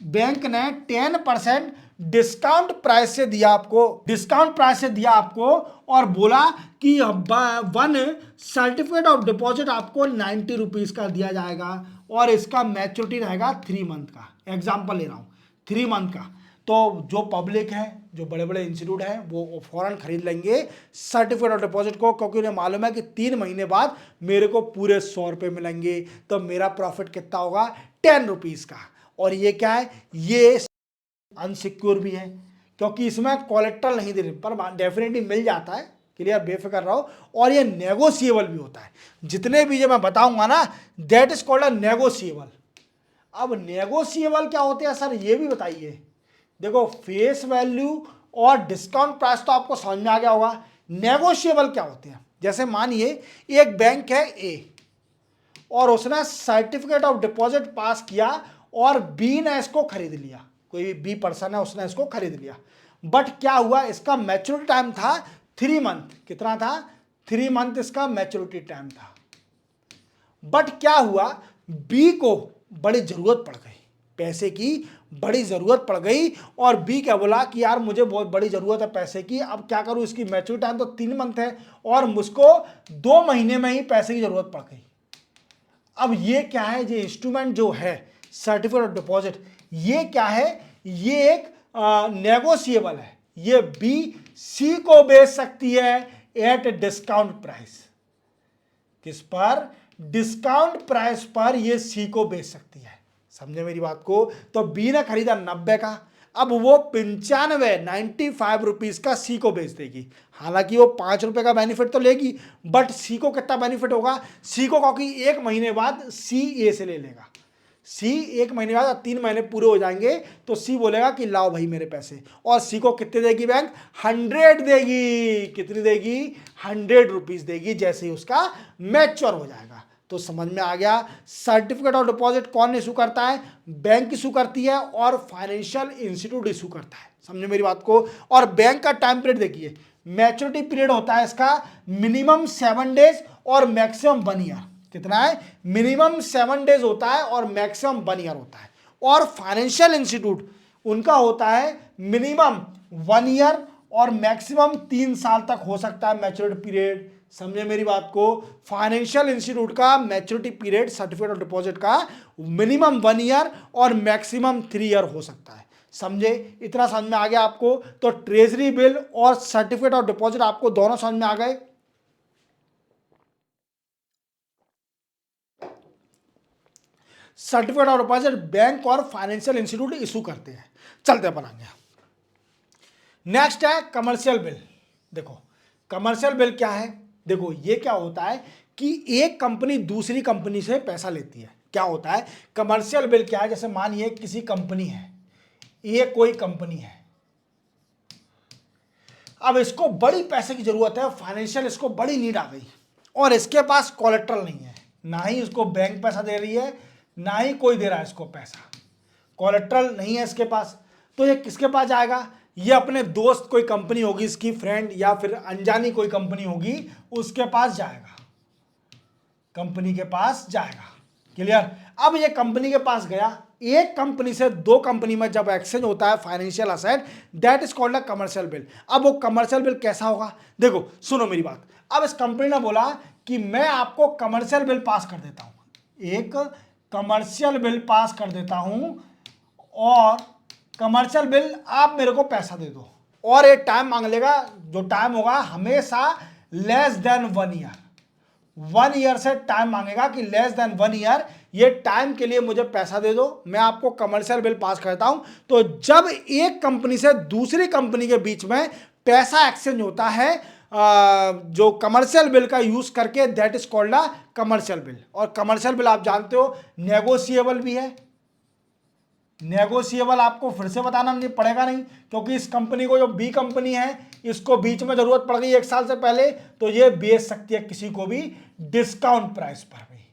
बैंक ने 10% डिस्काउंट प्राइस से दिया आपको, डिस्काउंट प्राइस से दिया आपको, और बोला कि वन सर्टिफिकेट ऑफ डिपॉजिट आपको 90 रुपीज का दिया जाएगा और इसका मैच्योरिटी रहेगा 3 मंथ का। एग्जाम्पल ले रहा हूं, 3 मंथ का। तो जो पब्लिक है, जो बड़े बड़े इंस्टीट्यूट हैं, वो फौरन खरीद लेंगे सर्टिफिकेट ऑफ डिपॉजिट को, क्योंकि उन्हें मालूम है कि 3 महीने बाद मेरे को पूरे 100 रुपये मिलेंगे। तो मेरा प्रॉफिट कितना होगा, 10 रुपीज़ का। और ये क्या है, ये अनसिक्योर भी है क्योंकि इसमें कोलेट्रल नहीं दे रहे, पर डेफिनेटली मिल जाता है। क्लियर, बेफिक्र रहो। और ये नेगोशिएबल भी होता है। जितने भी जो मैं बताऊंगा ना, that is called a negotiable. अब नेगोशिएबल क्या होते हैं सर, ये भी बताइए। देखो, फेस वैल्यू और डिस्काउंट प्राइस तो आपको समझ में आ गया होगा। नेगोशिएबल क्या होते हैं, जैसे मानिए एक बैंक है ए और उसने सर्टिफिकेट ऑफ डिपॉजिट पास किया और बी ने इसको खरीद लिया, कोई बी पर्सन है उसने इसको खरीद लिया। बट क्या हुआ, इसका मैच्योरिटी टाइम था 3 मंथ। कितना था, 3 मंथ इसका मैच्योरिटी टाइम था। बट क्या हुआ, बी को बड़ी जरूरत पड़ गई, पैसे की बड़ी जरूरत पड़ गई, और बी क्या बोला कि यार मुझे बहुत बड़ी जरूरत है पैसे की, अब क्या करूं, इसकी मैच्योरिटी टाइम तो 3 मंथ है और मुझको 2 महीने में ही पैसे की जरूरत पड़ गई। अब ये क्या है, ये इंस्ट्रूमेंट जो है सर्टिफिकेट ऑफ डिपॉजिट, ये क्या है, ये एक नेगोशिएबल है। ये बी सी को बेच सकती है एट डिस्काउंट प्राइस। किस पर, डिस्काउंट प्राइस पर ये सी को बेच सकती है। समझे मेरी बात को। तो बी ने खरीदा 90 का, अब वो 95 रुपीज का सी को बेच देगी। हालांकि वो 5 रुपए का बेनिफिट तो लेगी, बट सी को कितना बेनिफिट होगा, सी को क्योंकि 1 महीने बाद सी ए से ले लेगा। सी 1 महीने बाद 3 महीने पूरे हो जाएंगे तो सी बोलेगा कि लाओ भाई मेरे पैसे, और सी को कितने देगी बैंक, 100 देगी। कितनी देगी, 100 रुपीज देगी, जैसे ही उसका मैच्योर हो जाएगा। तो समझ में आ गया, सर्टिफिकेट ऑफ डिपॉजिट कौन इशू करता है, बैंक इशू करती है और फाइनेंशियल इंस्टीट्यूट इशू करता है। समझे मेरी बात को। और बैंक का टाइम पीरियड देखिए, मैच्योरिटी पीरियड होता है इसका मिनिमम 7 डेज और मैक्सिमम 1 ईयर। कितना है, मिनिमम 7 डेज होता है और मैक्सिमम 1 ईयर होता है। और फाइनेंशियल इंस्टीट्यूट उनका होता है मिनिमम 1 ईयर और मैक्सिमम 3 साल तक हो सकता है मैच्योरिटी पीरियड। समझे मेरी बात को। फाइनेंशियल इंस्टीट्यूट का maturity period certificate of deposit का मिनिमम 1 ईयर और मैक्सिमम 3 ईयर हो सकता है। समझे? इतना समझ में आ गया आपको? तो ट्रेजरी बिल और सर्टिफिकेट ऑफ डिपॉजिट आपको दोनों समझ में आ गए। सर्टिफिकेट ऑफ डिपॉजिट बैंक और फाइनेंशियल इंस्टीट्यूट इशू करते हैं। चलते अपन आगे। नेक्स्ट है कमर्शियल बिल। देखो कमर्शियल बिल क्या है? देखो ये क्या होता है कि एक कंपनी दूसरी कंपनी से पैसा लेती है। क्या होता है कमर्शियल बिल? क्या है, जैसे मानिए किसी कंपनी है, ये कोई कंपनी है, अब इसको बड़ी पैसे की जरूरत है, फाइनेंशियल इसको बड़ी नीड आ गई और इसके पास कोलेट्रल नहीं है, ना ही इसको बैंक पैसा दे रही है, ना ही कोई दे रहा है इसको पैसा, कोलेट्रल नहीं है इसके पास। तो ये किसके पास जाएगा? ये अपने दोस्त, कोई कंपनी होगी इसकी फ्रेंड, या फिर अनजानी कोई कंपनी होगी, उसके पास जाएगा, कंपनी के पास जाएगा। क्लियर? अब ये कंपनी के पास गया, एक कंपनी से दो कंपनी में जब एक्सचेंज होता है financial asset, that is called a commercial bill. अब वो कमर्शियल बिल कैसा होगा? देखो सुनो मेरी बात। अब इस कंपनी ने बोला कि मैं आपको कमर्शियल बिल पास कर देता हूं, एक कमर्शियल बिल पास कर देता हूं, और कमर्शियल बिल आप मेरे को पैसा दे दो, और ये टाइम मांग लेगा, जो टाइम होगा हमेशा लेस देन 1 ईयर। 1 ईयर से टाइम मांगेगा कि लेस देन 1 ईयर, ये टाइम के लिए मुझे पैसा दे दो, मैं आपको कमर्शियल बिल पास करता हूं। तो जब एक कंपनी से दूसरी कंपनी के बीच में पैसा एक्सचेंज होता है जो कमर्शियल बिल का यूज करके, that is called a commercial bill. और कमर्शियल बिल आप जानते हो नेगोशिएबल भी है। नेगोशिएबल आपको फिर से बताना नहीं पड़ेगा, नहीं, क्योंकि इस कंपनी को, जो बी कंपनी है, इसको बीच में जरूरत पड़ गई 1 साल से पहले, तो ये बेच सकती है किसी को भी डिस्काउंट प्राइस पर भी।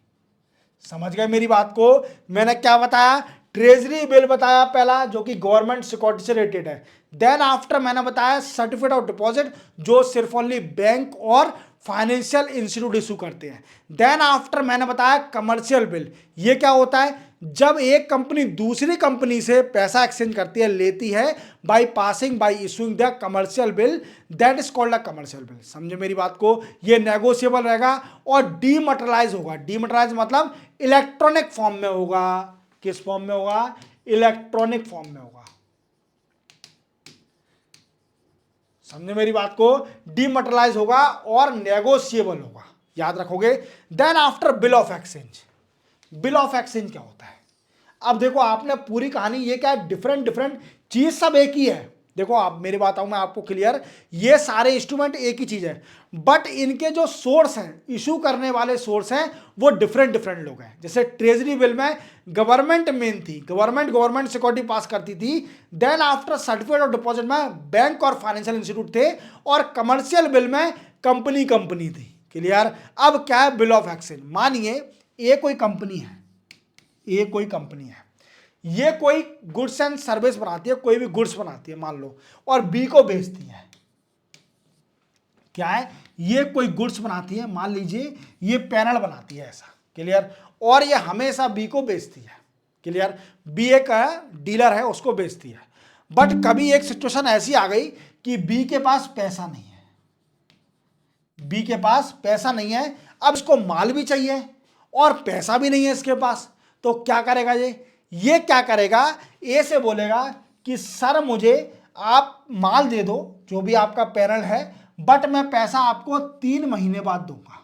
समझ गए मेरी बात को? मैंने क्या बताया? ट्रेजरी बिल बताया पहला, जो कि गवर्नमेंट सिक्योरिटी से रिलेटेड है। देन आफ्टर मैंने बताया सर्टिफिकेट ऑफ डिपॉजिट, जो सिर्फ ओनली बैंक और फाइनेंशियल इंस्टीट्यूट इशू करते हैं। देन आफ्टर मैंने बताया कमर्शियल बिल। ये क्या होता है? जब एक कंपनी दूसरी कंपनी से पैसा एक्सचेंज करती है, लेती है, by passing, bye issuing the commercial bill, that is called a commercial bill. समझे मेरी बात को? ये नेगोशिएबल रहेगा और डीमटेरियलाइज होगा। डीमटेरियलाइज मतलब इलेक्ट्रॉनिक फॉर्म में होगा। किस फॉर्म में होगा? इलेक्ट्रॉनिक फॉर्म में होगा। समझे मेरी बात को? डीमटेरियलाइज होगा और नेगोशिएबल होगा, याद रखोगे। Then after bill of exchange. Bill of exchange क्या होता है? अब देखो आपने पूरी कहानी, ये क्या है, डिफरेंट डिफरेंट चीज सब एक ही है। देखो आप मेरी बात मैं आपको क्लियर, ये सारे इंस्ट्रूमेंट एक ही चीज है, बट इनके जो सोर्स हैं, इशू करने वाले सोर्स हैं, वो डिफरेंट डिफरेंट लोग हैं। जैसे ट्रेजरी बिल में गवर्नमेंट मेन थी, गवर्नमेंट सिक्योरिटी पास करती थी। Then after certificate of deposit में बैंक और फाइनेंशियल इंस्टीट्यूट थे, और कमर्शियल बिल में कंपनी थी। क्लियर? अब क्या है बिल ऑफ एक्सचेंज? मानिए ये कोई कंपनी है, ये कोई कंपनी है, ये कोई गुड्स एंड सर्विस बनाती है, कोई भी गुड्स बनाती है मान लो, और बी को बेचती है। क्या है? ये कोई गुड्स बनाती है, मान लीजिए ये पैनल बनाती है ऐसा। क्लियर? और ये हमेशा बी को बेचती है। क्लियर? बी एक डीलर है, उसको बेचती है। बट कभी एक सिचुएशन ऐसी आ गई कि बी के पास पैसा नहीं है, बी के पास पैसा नहीं है, अब इसको माल भी चाहिए और पैसा भी नहीं है इसके पास। तो क्या करेगा ये क्या करेगा? ए से बोलेगा कि सर मुझे आप माल दे दो, जो भी आपका पैनल है, बट मैं पैसा आपको 3 महीने बाद दूंगा।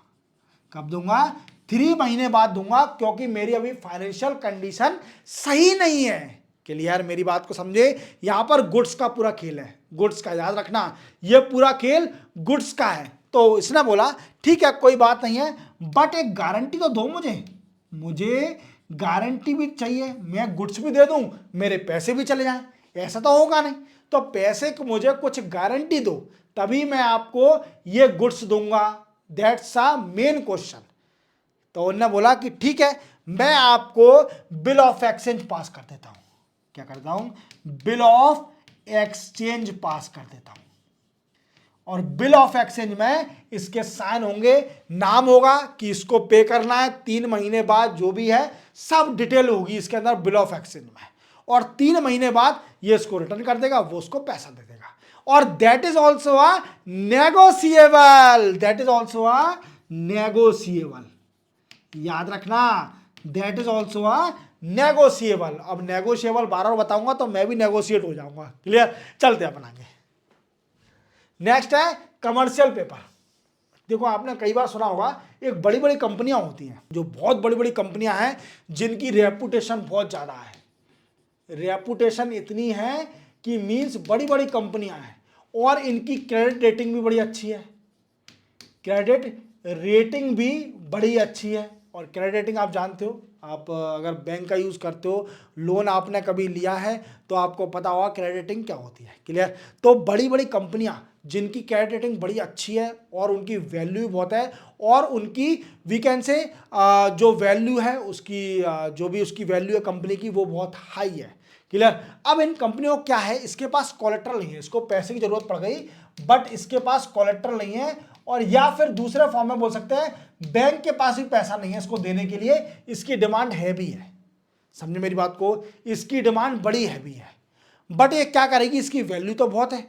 कब दूंगा? 3 महीने बाद दूंगा, क्योंकि मेरी अभी फाइनेंशियल कंडीशन सही नहीं है। क्लियर? मेरी बात को समझे? यहां पर गुड्स का पूरा खेल है, गुड्स का, याद रखना, ये पूरा खेल गुड्स का है। तो इसने बोला ठीक है कोई बात नहीं है, बट एक गारंटी तो दो मुझे गारंटी भी चाहिए, मैं गुड्स भी दे दूं, मेरे पैसे भी चले जाएं, ऐसा तो होगा नहीं। तो पैसे को मुझे कुछ गारंटी दो, तभी मैं आपको ये गुड्स दूंगा। That's a main question. तो उन्होंने बोला कि ठीक है, मैं आपको बिल ऑफ एक्सचेंज पास कर देता हूं। क्या करता हूं? बिल ऑफ एक्सचेंज पास कर देता हूं। और बिल ऑफ एक्सचेंज में इसके साइन होंगे, नाम होगा कि इसको पे करना है 3 महीने बाद, जो भी है सब डिटेल होगी इसके अंदर बिल ऑफ एक्सचेंज में। और 3 महीने बाद ये इसको रिटर्न कर देगा, वो उसको पैसा दे देगा। और that is also a negotiable, that is also a negotiable. याद रखना, that is also a negotiable. अब नेगोशिएबल बार बार बताऊंगा तो मैं भी नेगोशिएट हो जाऊंगा। क्लियर, चलते अपन आगे। नेक्स्ट है कमर्शियल पेपर। देखो आपने कई बार सुना होगा, एक बड़ी बड़ी कंपनियां होती हैं, जो बहुत बड़ी बड़ी कंपनियां हैं जिनकी रेपुटेशन बहुत ज्यादा है, रेपुटेशन इतनी है कि मींस बड़ी बड़ी कंपनियां हैं और इनकी क्रेडिट रेटिंग भी बड़ी अच्छी है, क्रेडिट रेटिंग भी बड़ी अच्छी है। और क्रेडिट रेटिंग आप जानते हो, आप अगर बैंक का यूज़ करते हो, लोन आपने कभी लिया है तो आपको पता होगा क्रेडिट रेटिंग क्या होती है। क्लियर, तो बड़ी बड़ी कंपनियां जिनकी क्रेडिट रेटिंग बड़ी अच्छी है और उनकी वैल्यू बहुत है, और उनकी वी कैन से जो वैल्यू है उसकी जो भी उसकी वैल्यू है कंपनी की वो बहुत हाई है। क्लियर, अब इन कंपनियों को क्या है, इसके पास कोलेट्रल नहीं है, इसको पैसे की जरूरत पड़ गई बट इसके पास कोलेट्रल नहीं है, और या फिर दूसरे फॉर्म में बोल सकते हैं बैंक के पास भी पैसा नहीं है इसको देने के लिए, इसकी डिमांड हैवी है। समझे मेरी बात को, इसकी डिमांड बड़ी हैवी है, बट ये क्या करेगी, इसकी वैल्यू तो बहुत है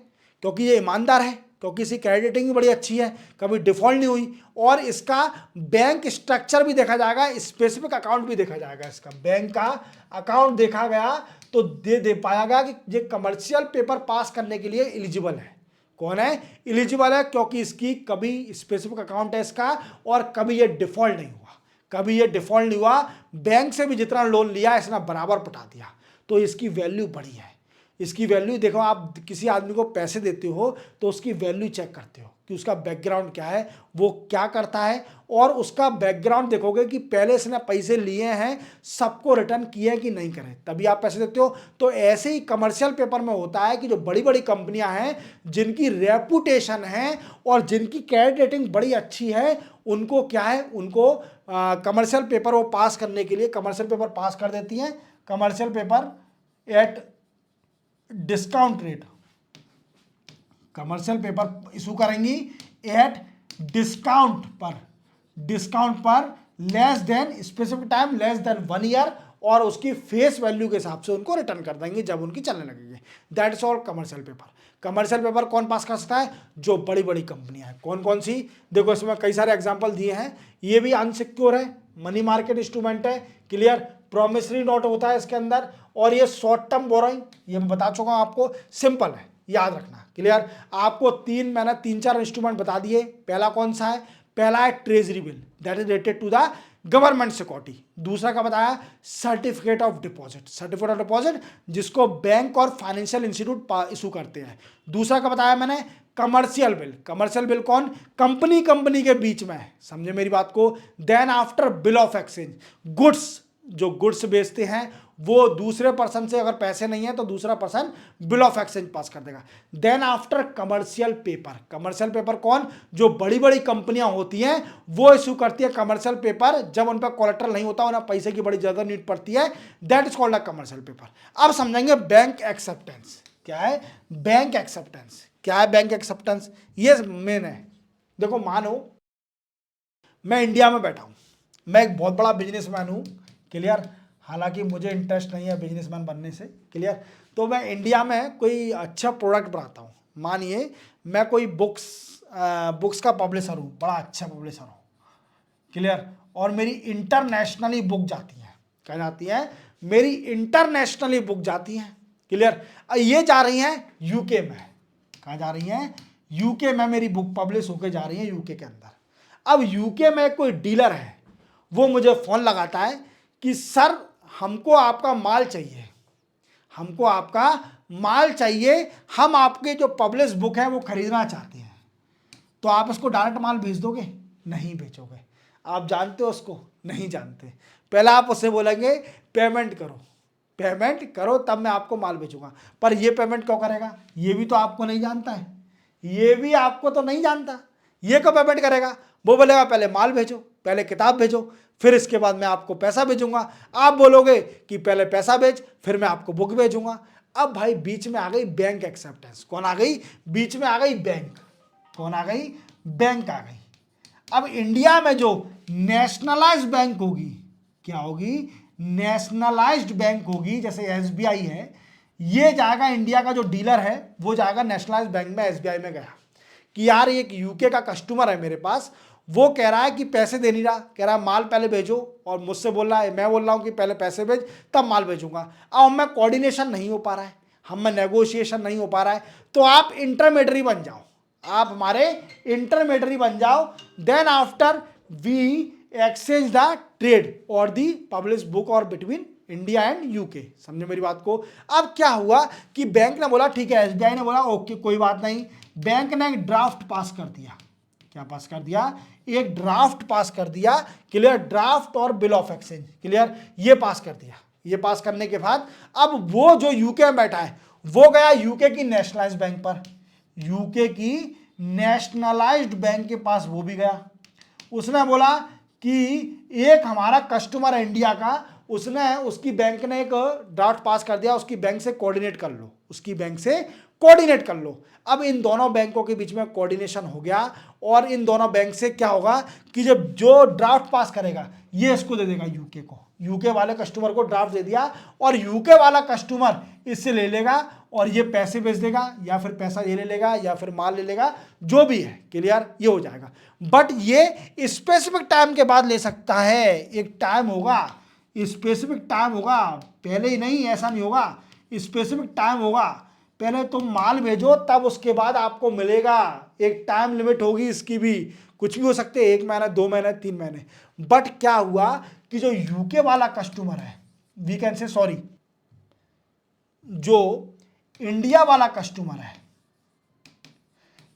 क्योंकि ये ईमानदार है, क्योंकि इसकी क्रेडिट रेटिंग भी बड़ी अच्छी है, कभी डिफॉल्ट नहीं हुई, और इसका बैंक स्ट्रक्चर भी देखा जाएगा, स्पेसिफिक अकाउंट भी देखा जाएगा, इसका बैंक का अकाउंट देखा गया तो दे पाया गया कि ये कमर्शियल पेपर पास करने के लिए एलिजिबल है। कौन है एलिजिबल है, क्योंकि इसकी कभी स्पेसिफिक अकाउंट है इसका, और कभी ये डिफॉल्ट नहीं हुआ, कभी ये डिफॉल्ट नहीं हुआ, बैंक से भी जितना लोन लिया इसने बराबर पटा दिया, तो इसकी वैल्यू बड़ी है। इसकी वैल्यू देखो, आप किसी आदमी को पैसे देते हो तो उसकी वैल्यू चेक करते हो कि उसका बैकग्राउंड क्या है, वो क्या करता है, और उसका बैकग्राउंड देखोगे कि पहले इसने पैसे लिए हैं, सबको रिटर्न किए हैं कि नहीं करे, तभी आप पैसे देते हो। तो ऐसे ही कमर्शियल पेपर में होता है कि जो बड़ी बड़ी कंपनियां हैं जिनकी रेपुटेशन है और जिनकी क्रेडिट रेटिंग बड़ी अच्छी है, उनको क्या है, उनको कमर्शियल पेपर वो पास करने के लिए कमर्शियल पेपर पास कर देती हैं, commercial paper at discount rate, commercial paper issue करेंगी एट डिस्काउंट पर less than specific time, less than 1 year, और उसकी फेस वैल्यू के हिसाब से उनको रिटर्न कर देंगे जब उनकी चलने लगेगी। That is all commercial paper. Commercial paper कौन पास कर सकता है, जो बड़ी बड़ी कंपनियां हैं। कौन कौन सी, देखो इसमें कई सारे एग्जांपल दिए हैं, ये भी अनसिक्योर है, मनी मार्केट इंस्ट्रूमेंट है। क्लियर, प्रॉमिसरी नोट होता है इसके अंदर, और ये शॉर्ट टर्म बोरोइंग, ये मैं बता चुका हूं आपको, सिंपल है, याद रखना। क्लियर, आपको मैंने 3-4 इंस्ट्रूमेंट बता दिए। पहला कौन सा है, पहला है treasury bill, that is related to the government security. दूसरा का बताया certificate of deposit, certificate of deposit जिसको बैंक और फाइनेंशियल इंस्टीट्यूट इशू करते हैं। दूसरा का बताया मैंने कमर्शियल बिल, कमर्शियल बिल कौन, कंपनी के बीच में है, समझे मेरी बात को। Then after bill of exchange, goods, जो गुड्स बेचते हैं वो दूसरे पर्सन से अगर पैसे नहीं है तो दूसरा person bill of exchange pass कर देगा। Then after commercial paper, commercial paper कौन, जो बड़ी बड़ी कंपनियां होती हैं वो इशू करती है कमर्शियल पेपर, जब उन पर कोलेटरल नहीं होता, उन्हें पैसे की बड़ी ज्यादा नीड पड़ती है, that is called a commercial paper. अब समझेंगे बैंक एक्सेप्टेंस क्या है, बैंक एक्सेप्टेंस क्या है, बैंक एक्सेप्टेंस ये मेन है। देखो मानो मैं इंडिया में बैठा हूं, मैं एक बहुत बड़ा बिजनेसमैन हूं। क्लियर, हालांकि मुझे इंटरेस्ट नहीं है बिजनेसमैन बनने से। क्लियर, तो मैं इंडिया में कोई अच्छा प्रोडक्ट बनाता हूँ, मानिए मैं कोई बुक्स का पब्लिशर हूँ, बड़ा अच्छा पब्लिशर हूँ। क्लियर, और मेरी इंटरनेशनली बुक जाती है, क्या जाती है, मेरी इंटरनेशनली बुक जाती है। क्लियर, ये जा रही हैं यूके में, कहाँ जा रही हैं, यूके में मेरी बुक पब्लिश होकर जा रही है यूके के अंदर। अब यूके में कोई डीलर है, वो मुझे फ़ोन लगाता है कि सर हमको आपका माल चाहिए, हमको आपका माल चाहिए, हम आपके जो पब्लिश बुक है वो खरीदना चाहते हैं, तो आप इसको डायरेक्ट माल भेज दोगे, नहीं भेजोगे। आप जानते हो उसको, नहीं जानते। पहले आप उससे बोलेंगे पेमेंट करो, पेमेंट करो तब मैं आपको माल भेजूंगा। पर ये पेमेंट क्यों करेगा, ये भी तो आपको नहीं जानता है, ये भी आपको तो नहीं जानता, ये क्यों पेमेंट करेगा। वो बोलेगा पहले माल भेजो, पहले किताब भेजो, फिर इसके बाद मैं आपको पैसा भेजूंगा। आप बोलोगे कि पहले पैसा भेज, फिर मैं आपको बुक भेजूंगा। अब भाई बीच में आ गई बैंक एक्सेप्टेंस, कौन आ गई, बीच में आ गई बैंक, कौन आ गई, बैंक आ गई। अब इंडिया में जो नेशनलाइज्ड बैंक होगी, क्या होगी, नेशनलाइज्ड बैंक होगी, जैसे एसबीआई है, ये जाएगा, इंडिया का जो डीलर है वो जाएगा नेशनलाइज्ड बैंक में, एसबीआई में गया कि यार एक यूके का कस्टमर है मेरे पास, वो कह रहा है कि पैसे दे नहीं रहा, कह रहा है माल पहले भेजो, और मुझसे बोल रहा है, मैं बोल रहा हूँ कि पहले पैसे भेज तब माल भेजूंगा। अब हमें कोऑर्डिनेशन नहीं हो पा रहा है, हमें नेगोशिएशन नहीं हो पा रहा है, तो आप इंटरमीडियरी बन जाओ, आप हमारे इंटरमीडियरी बन जाओ। Then after we exchange the trade और दी पब्लिश बुक और बिटवीन इंडिया एंड यूके। समझे मेरी बात को। अब क्या हुआ कि बैंक ने बोला ठीक है, एसबीआई ने बोला ओके कोई बात नहीं, बैंक ने एक ड्राफ्ट पास कर दिया। क्या पास कर दिया? एक ड्राफ्ट पास कर दिया। क्लियर? ड्राफ्ट और बिल ऑफ एक्सचेंज। क्लियर? ये पास कर दिया। ये पास करने के बाद अब वो जो यूके में बैठा है वो गया यूके की नेशनलाइज्ड बैंक पर, यूके की नेशनलाइज्ड बैंक के पास वो भी गया। उसने बोला कि एक हमारा कस्टमर है इंडिया का, उसने उसकी बैंक ने एक ड्राफ्ट पास कर दिया, उसकी बैंक से कोऑर्डिनेट कर लो, उसकी बैंक से कोऑर्डिनेट कर लो। अब इन दोनों बैंकों के बीच में कोऑर्डिनेशन हो गया और इन दोनों बैंक से क्या होगा कि जब जो ड्राफ्ट पास करेगा ये इसको दे देगा यूके को, यूके वाले कस्टमर को ड्राफ्ट दे दिया और यूके वाला कस्टमर इससे ले लेगा और ये पैसे भेज देगा या फिर पैसा ये ले लेगा या फिर माल ले लेगा, जो भी है। क्लियर? ये हो जाएगा। बट ये स्पेसिफिक टाइम के बाद ले सकता है, एक टाइम होगा, स्पेसिफिक टाइम होगा, पहले ही नहीं, ऐसा नहीं होगा, स्पेसिफिक टाइम होगा। पहले तुम माल भेजो तब उसके बाद आपको मिलेगा, एक टाइम लिमिट होगी इसकी भी, कुछ भी हो सकते हैं, 1 महीना 2 महीने 3 महीने। बट क्या हुआ कि जो यूके वाला कस्टमर है, वी कैन से सॉरी, जो इंडिया वाला कस्टमर है,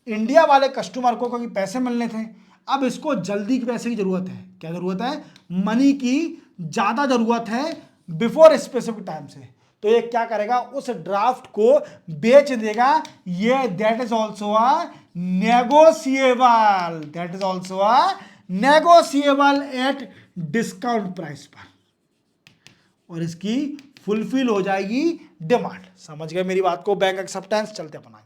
इंडिया वाले कस्टमर को क्योंकि पैसे मिलने थे, अब इसको जल्दी पैसे की जरूरत है। क्या जरूरत है? मनी की ज्यादा जरूरत है बिफोर स्पेसिफिक टाइम से। तो ये क्या करेगा? उस ड्राफ्ट को बेच देगा। ये that is also a negotiable, that is also a negotiable at discount price पर, और इसकी फुलफिल हो जाएगी डिमांड। समझ गए मेरी बात को? Bank acceptance. चलते अपन आगे।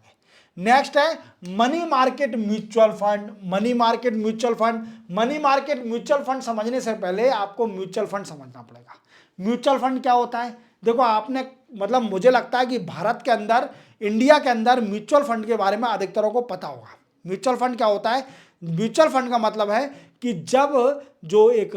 नेक्स्ट है money market mutual fund. Money market mutual fund, money market mutual fund समझने से पहले आपको म्यूचुअल फंड समझना पड़ेगा। म्यूचुअल फंड क्या होता है? देखो आपने, मतलब मुझे लगता है कि भारत के अंदर, इंडिया के अंदर म्यूचुअल फंड के बारे में अधिकतरों को पता होगा। म्यूचुअल फंड क्या होता है? म्यूचुअल फंड का मतलब है कि जब जो एक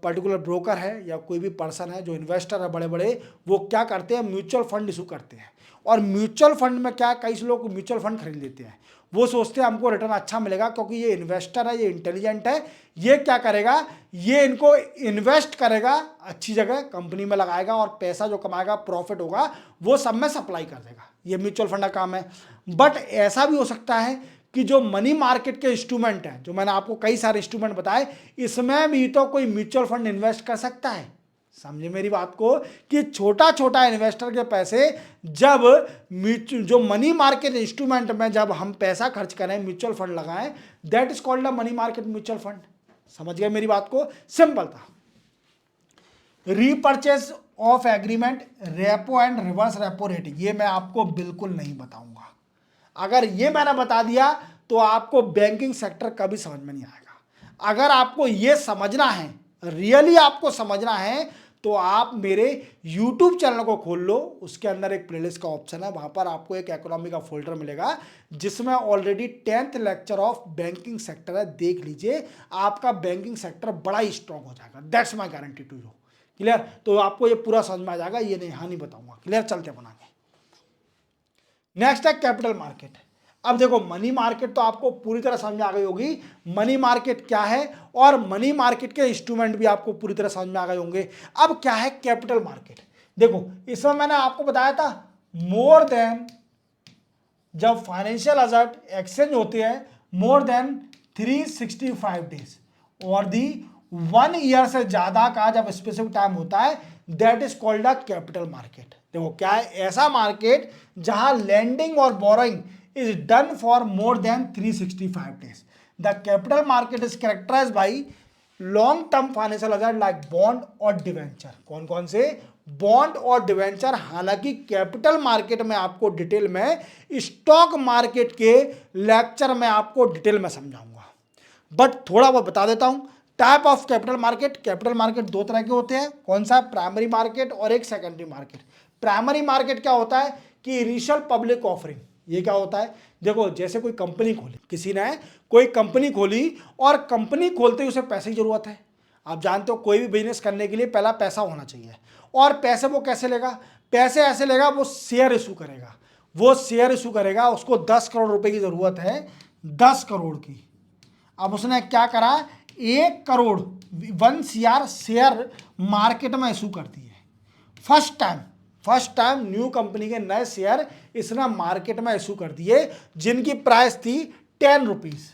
पर्टिकुलर ब्रोकर है या कोई भी पर्सन है, जो इन्वेस्टर है बड़े बड़े, वो क्या करते हैं? म्यूचुअल फंड इशू करते हैं। और म्यूचुअल फंड में क्या, कई लोग म्यूचुअल फंड खरीद लेते हैं। वो सोचते हैं हमको रिटर्न अच्छा मिलेगा क्योंकि ये इन्वेस्टर है, ये इंटेलिजेंट है, ये क्या करेगा, ये इनको इन्वेस्ट करेगा, अच्छी जगह कंपनी में लगाएगा और पैसा जो कमाएगा, प्रॉफिट होगा, वो सब में सप्लाई कर देगा। ये म्यूचुअल फंड का काम है। बट ऐसा भी हो सकता है कि जो मनी मार्केट के इंस्ट्रूमेंट हैं, जो मैंने आपको कई सारे इंस्ट्रूमेंट बताए, इसमें भी तो कोई म्यूचुअल फंड इन्वेस्ट कर सकता है। समझे मेरी बात को? कि छोटा छोटा इन्वेस्टर के पैसे जब जो मनी मार्केट इंस्ट्रूमेंट में जब हम पैसा खर्च करें, म्यूचुअल फंड लगाएं, that is called a money market mutual fund. समझ गए मेरी बात को? सिंपल था। Repurchase of agreement, repo and reverse repo rate, ये मैं आपको बिल्कुल नहीं बताऊंगा। अगर ये मैंने बता दिया तो आपको बैंकिंग सेक्टर कभी समझ में नहीं आएगा। अगर आपको ये समझना है, रियली आपको समझना है, तो आप मेरे YouTube चैनल को खोल लो, उसके अंदर एक प्लेलिस्ट का ऑप्शन है, वहां पर आपको एक इकोनॉमी का फोल्डर मिलेगा जिसमें already 10th lecture of banking sector है। देख लीजिए, आपका बैंकिंग सेक्टर बड़ा ही स्ट्रांग हो जाएगा। That's my guarantee to you. Clear? तो आपको ये पूरा समझ में आ जाएगा, ये नहीं, हाँ नहीं बताऊंगा। क्लियर? चलते अपन आगे। नेक्स्ट है कैपिटल मार्केट। अब देखो, मनी मार्केट तो आपको पूरी तरह समझ में आ गई होगी, मनी मार्केट क्या है, और मनी मार्केट के इंस्ट्रूमेंट भी आपको पूरी तरह समझ में आ गए होंगे। अब क्या है कैपिटल मार्केट? देखो, इसमें मैंने आपको बताया था, मोर देन, जब फाइनेंशियल एसेट एक्सचेंज होते हैं मोर देन 365 डेज और दी 1 ईयर से ज्यादा का जब स्पेसिफिक टाइम होता है, that is called a capital market. देखो क्या है? ऐसा मार्केट जहां लैंडिंग और borrowing is done for more than 365 days. The capital market is characterized by long term financial asset like bond और डिवेंचर। कौन कौन से? बॉन्ड और डिवेंचर। हालांकि कैपिटल मार्केट में आपको डिटेल में, स्टॉक मार्केट के लेक्चर में आपको डिटेल में समझाऊंगा, बट थोड़ा बहुत बता देता हूं। Type of capital market, capital market 2 तरह के होते हैं। कौन सा? प्राइमरी मार्केट और एक सेकेंडरी मार्केट। प्राइमरी मार्केट क्या होता है कि इनिशियल पब्लिक ऑफरिंग, ये क्या होता है, देखो जैसे कोई कंपनी खोली, किसी ने कोई कंपनी खोली और कंपनी खोलते ही उसे पैसे की जरूरत है। आप जानते हो कोई भी बिजनेस करने के लिए पहला पैसा होना चाहिए, और पैसे वो कैसे लेगा, पैसे ऐसे लेगा, वो शेयर इशू करेगा, वो शेयर इशू करेगा, उसको 10 करोड़ रुपए की जरूरत है, 10 करोड़ की। अब उसने क्या करा, 1 करोड़ 1 CR शेयर मार्केट में इशू कर दिए। फर्स्ट टाइम न्यू कंपनी के नए शेयर इसने मार्केट में इशू कर दिए, जिनकी प्राइस थी 10 रुपीज।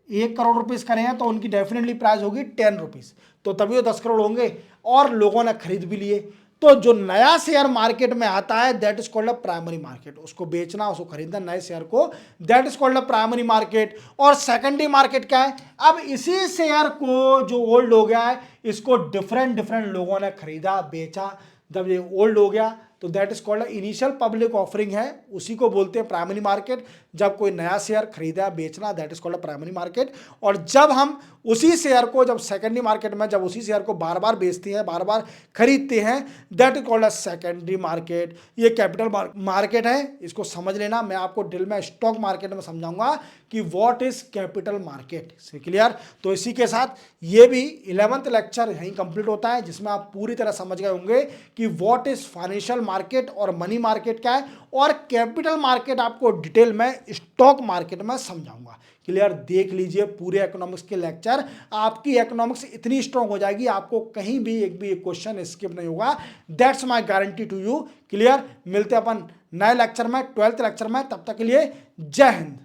1 करोड़ रुपीज करें तो उनकी डेफिनेटली प्राइस होगी 10 रुपीज, तो तभी वो 10 करोड़ होंगे, और लोगों ने खरीद भी लिए। तो जो नया शेयर मार्केट में आता है that is called a primary market, उसको बेचना, उसको खरीदना नए शेयर को, that is called a primary market. और सेकेंडरी मार्केट क्या है, अब इसी शेयर को जो ओल्ड हो गया है इसको डिफरेंट लोगों ने खरीदा बेचा, जब ये ओल्ड हो गया तो that is called initial public offering है, उसी को बोलते हैं प्राइमरी मार्केट। जब कोई नया शेयर खरीदा बेचना that is called primary market. और जब हम उसी शेयर को, जब सेकेंडरी मार्केट में जब उसी शेयर को बार बार बेचते हैं, बार बार खरीदते हैं, that is called a secondary market. ये कैपिटल मार्केट है, इसको समझ लेना। मैं आपको डिटेल में स्टॉक मार्केट में समझाऊंगा कि व्हाट इज कैपिटल मार्केट, से क्लियर। तो इसी के साथ ये भी 11th लेक्चर यहीं कंप्लीट होता है, जिसमें आप पूरी तरह समझ गए होंगे कि व्हाट इज फाइनेंशियल मार्केट और मनी मार्केट क्या है, और कैपिटल मार्केट आपको डिटेल में स्टॉक मार्केट में समझाऊंगा। क्लियर, देख लीजिए पूरे इकोनॉमिक्स के लेक्चर, आपकी इकोनॉमिक्स इतनी स्ट्रांग हो जाएगी, आपको कहीं भी एक क्वेश्चन स्किप नहीं होगा, that's my guarantee to you. Clear, मिलते हैं अपन नए लेक्चर में, 12th लेक्चर में, तब तक के लिए जय हिंद।